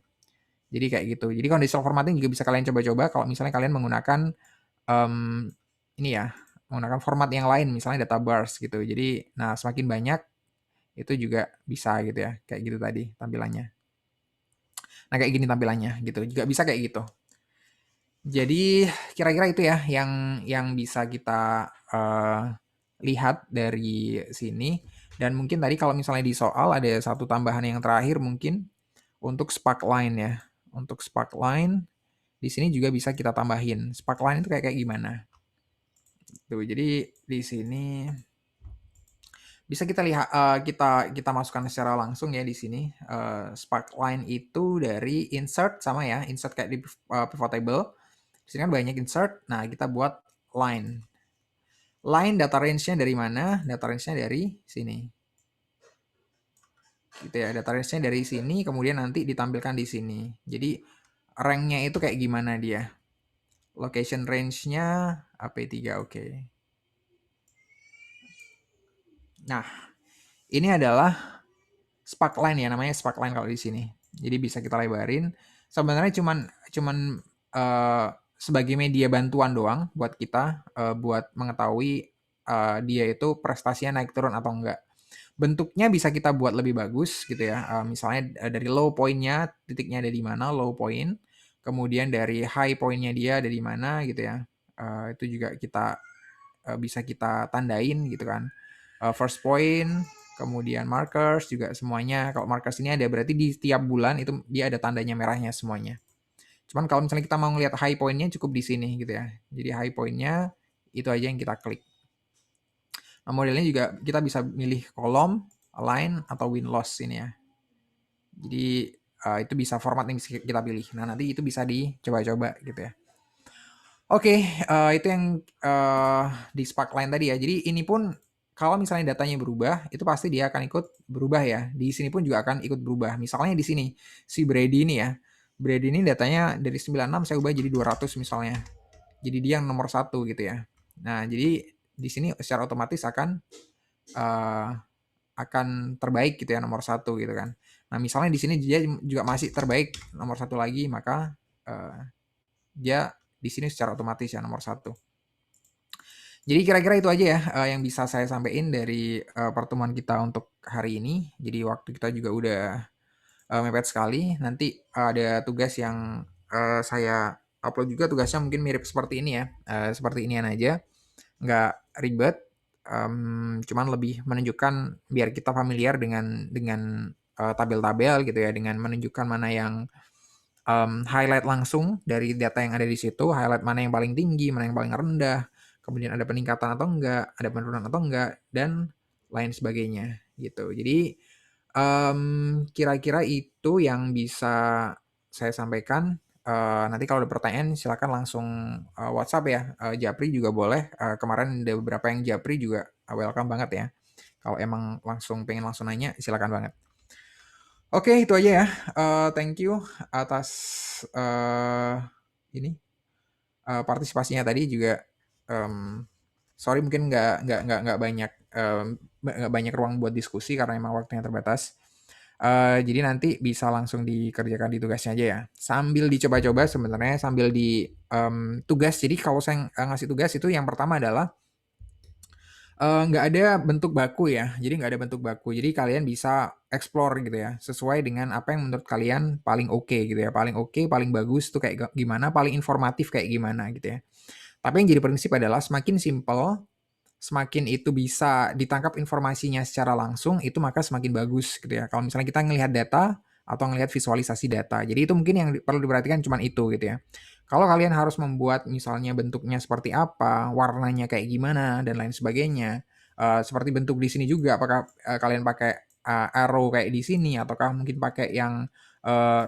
Jadi kayak gitu. Jadi conditional formatting juga bisa kalian coba-coba kalau misalnya kalian menggunakan ini ya, menggunakan format yang lain, misalnya data bars gitu. Jadi, nah semakin banyak itu juga bisa gitu ya, kayak gitu tadi tampilannya. Nah kayak gini tampilannya gitu, juga bisa kayak gitu. Jadi kira-kira itu ya yang bisa kita lihat dari sini. Dan mungkin tadi kalau misalnya di soal ada satu tambahan yang terakhir mungkin untuk sparkline ya. Untuk sparkline di sini juga bisa kita tambahin. Sparkline itu kayak gimana? Tuh, jadi di sini bisa kita lihat kita masukkan secara langsung ya di sini. Sparkline itu dari insert sama ya, insert kayak di pivot table. Di sini kan banyak insert. Nah, kita buat line. Line data range-nya dari mana? Data range-nya dari sini. Gitu ya, data range-nya dari sini, kemudian nanti ditampilkan di sini. Jadi rank-nya itu kayak gimana dia? Location range-nya AP3, oke. Nah, ini adalah sparkline ya, namanya sparkline kalau di sini. Jadi bisa kita lebarin. Sebenarnya cuman sebagai media bantuan doang buat kita buat mengetahui dia itu prestasinya naik turun atau enggak. Bentuknya bisa kita buat lebih bagus gitu ya. Misalnya dari low point-nya, titiknya ada di mana, low point. Kemudian dari high point-nya dia ada di mana gitu ya. Itu juga kita bisa kita tandain gitu kan. First point, kemudian markers juga semuanya. Kalau markers ini ada berarti di setiap bulan itu dia ada tandanya merahnya semuanya. Cuman kalau misalnya kita mau ngelihat high point-nya cukup di sini gitu ya. Jadi high point-nya itu aja yang kita klik. Nah, modelnya juga kita bisa milih kolom, align, atau win loss ini ya. Jadi itu bisa format yang bisa kita pilih. Nah, nanti itu bisa dicoba-coba gitu ya. Oke, itu yang di Sparkline tadi ya. Jadi ini pun kalau misalnya datanya berubah, itu pasti dia akan ikut berubah ya. Di sini pun juga akan ikut berubah. Misalnya di sini si Brady ini ya. Brady ini datanya dari 96 saya ubah jadi 200 misalnya. Jadi dia yang nomor satu gitu ya. Nah, jadi di sini secara otomatis uh, akan terbaik gitu ya nomor satu gitu kan. Nah, misalnya di sini dia juga masih terbaik nomor satu lagi, maka dia di sini secara otomatis ya nomor satu. Jadi kira-kira itu aja ya yang bisa saya sampaikan dari pertemuan kita untuk hari ini. Jadi waktu kita juga udah mepet sekali. Nanti ada tugas yang saya upload juga, tugasnya mungkin mirip seperti ini ya. Seperti ini aja. Nggak ribet. Cuman lebih menunjukkan biar kita familiar dengan tabel-tabel gitu ya. Dengan menunjukkan mana yang highlight langsung dari data yang ada di situ, highlight mana yang paling tinggi, mana yang paling rendah, kemudian ada peningkatan atau enggak, ada penurunan atau enggak, dan lain sebagainya gitu. Jadi kira-kira itu yang bisa saya sampaikan. Nanti kalau ada pertanyaan silakan langsung WhatsApp ya. Japri juga boleh. Kemarin ada beberapa yang Japri juga welcome banget ya. Kalau emang pengen langsung nanya silakan banget. Oke, itu aja ya. Thank you atas ini partisipasinya tadi juga. Sorry mungkin nggak banyak nggak banyak ruang buat diskusi karena emang waktunya terbatas. Jadi nanti bisa langsung dikerjakan di tugasnya aja ya. Sambil dicoba-coba sebenarnya sambil di tugas. Jadi kalau saya ngasih tugas itu yang pertama adalah nggak ada bentuk baku ya, jadi nggak ada bentuk baku. Jadi kalian bisa explore gitu ya, sesuai dengan apa yang menurut kalian paling oke gitu ya, paling oke, paling bagus tuh kayak gimana, paling informatif kayak gimana gitu ya. Tapi yang jadi prinsip adalah semakin simple, semakin itu bisa ditangkap informasinya secara langsung, itu maka semakin bagus gitu ya. Kalau misalnya kita ngelihat data atau ngelihat visualisasi data. Jadi itu mungkin yang perlu diperhatikan cuma itu gitu ya. Kalau kalian harus membuat misalnya bentuknya seperti apa, warnanya kayak gimana dan lain sebagainya, seperti bentuk di sini juga, apakah kalian pakai arrow kayak di sini ataukah mungkin pakai yang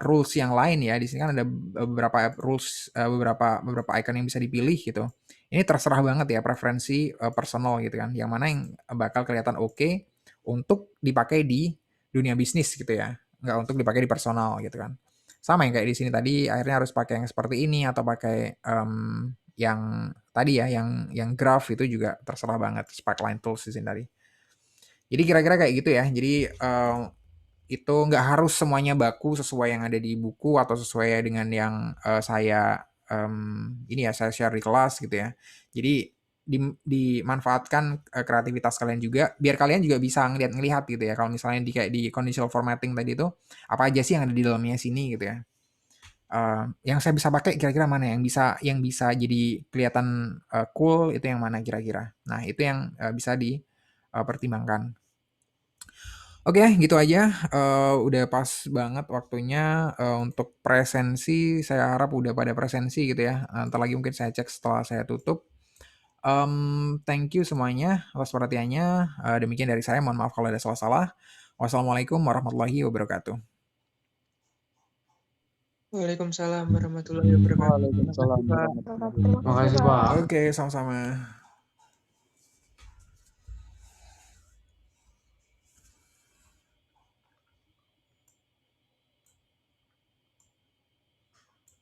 rules yang lain ya. Di sini kan ada beberapa rules, beberapa icon yang bisa dipilih gitu. Ini terserah banget ya preferensi personal gitu kan. Yang mana yang bakal kelihatan oke untuk dipakai di dunia bisnis gitu ya. Nggak untuk dipakai di personal gitu kan. Sama yang kayak di sini tadi akhirnya harus pakai yang seperti ini atau pakai yang tadi ya yang graph itu juga terserah banget Sparkline Tools di sini tadi. Jadi kira-kira kayak gitu ya. Jadi itu nggak harus semuanya baku sesuai yang ada di buku atau sesuai dengan yang saya ini ya saya share di kelas gitu ya. Jadi dimanfaatkan kreativitas kalian juga biar kalian juga bisa ngelihat gitu ya. Kalau misalnya kayak di conditional formatting tadi itu apa aja sih yang ada di dalamnya sini gitu ya. Yang saya bisa pakai kira-kira mana yang bisa jadi kelihatan cool itu yang mana kira-kira. Nah, itu yang bisa dipertimbangkan. Oke, gitu aja. Udah pas banget waktunya untuk presensi. Saya harap udah pada presensi gitu ya. Ntar lagi mungkin saya cek setelah saya tutup. Thank you semuanya atas perhatiannya. Demikian dari saya. Mohon maaf kalau ada salah-salah. Wassalamualaikum warahmatullahi wabarakatuh. Waalaikumsalam warahmatullahi wabarakatuh. Waalaikumsalam Terima kasih, Pak. warahmatullahi wabarakatuh. Terima kasih, Pak. Oke, sama-sama.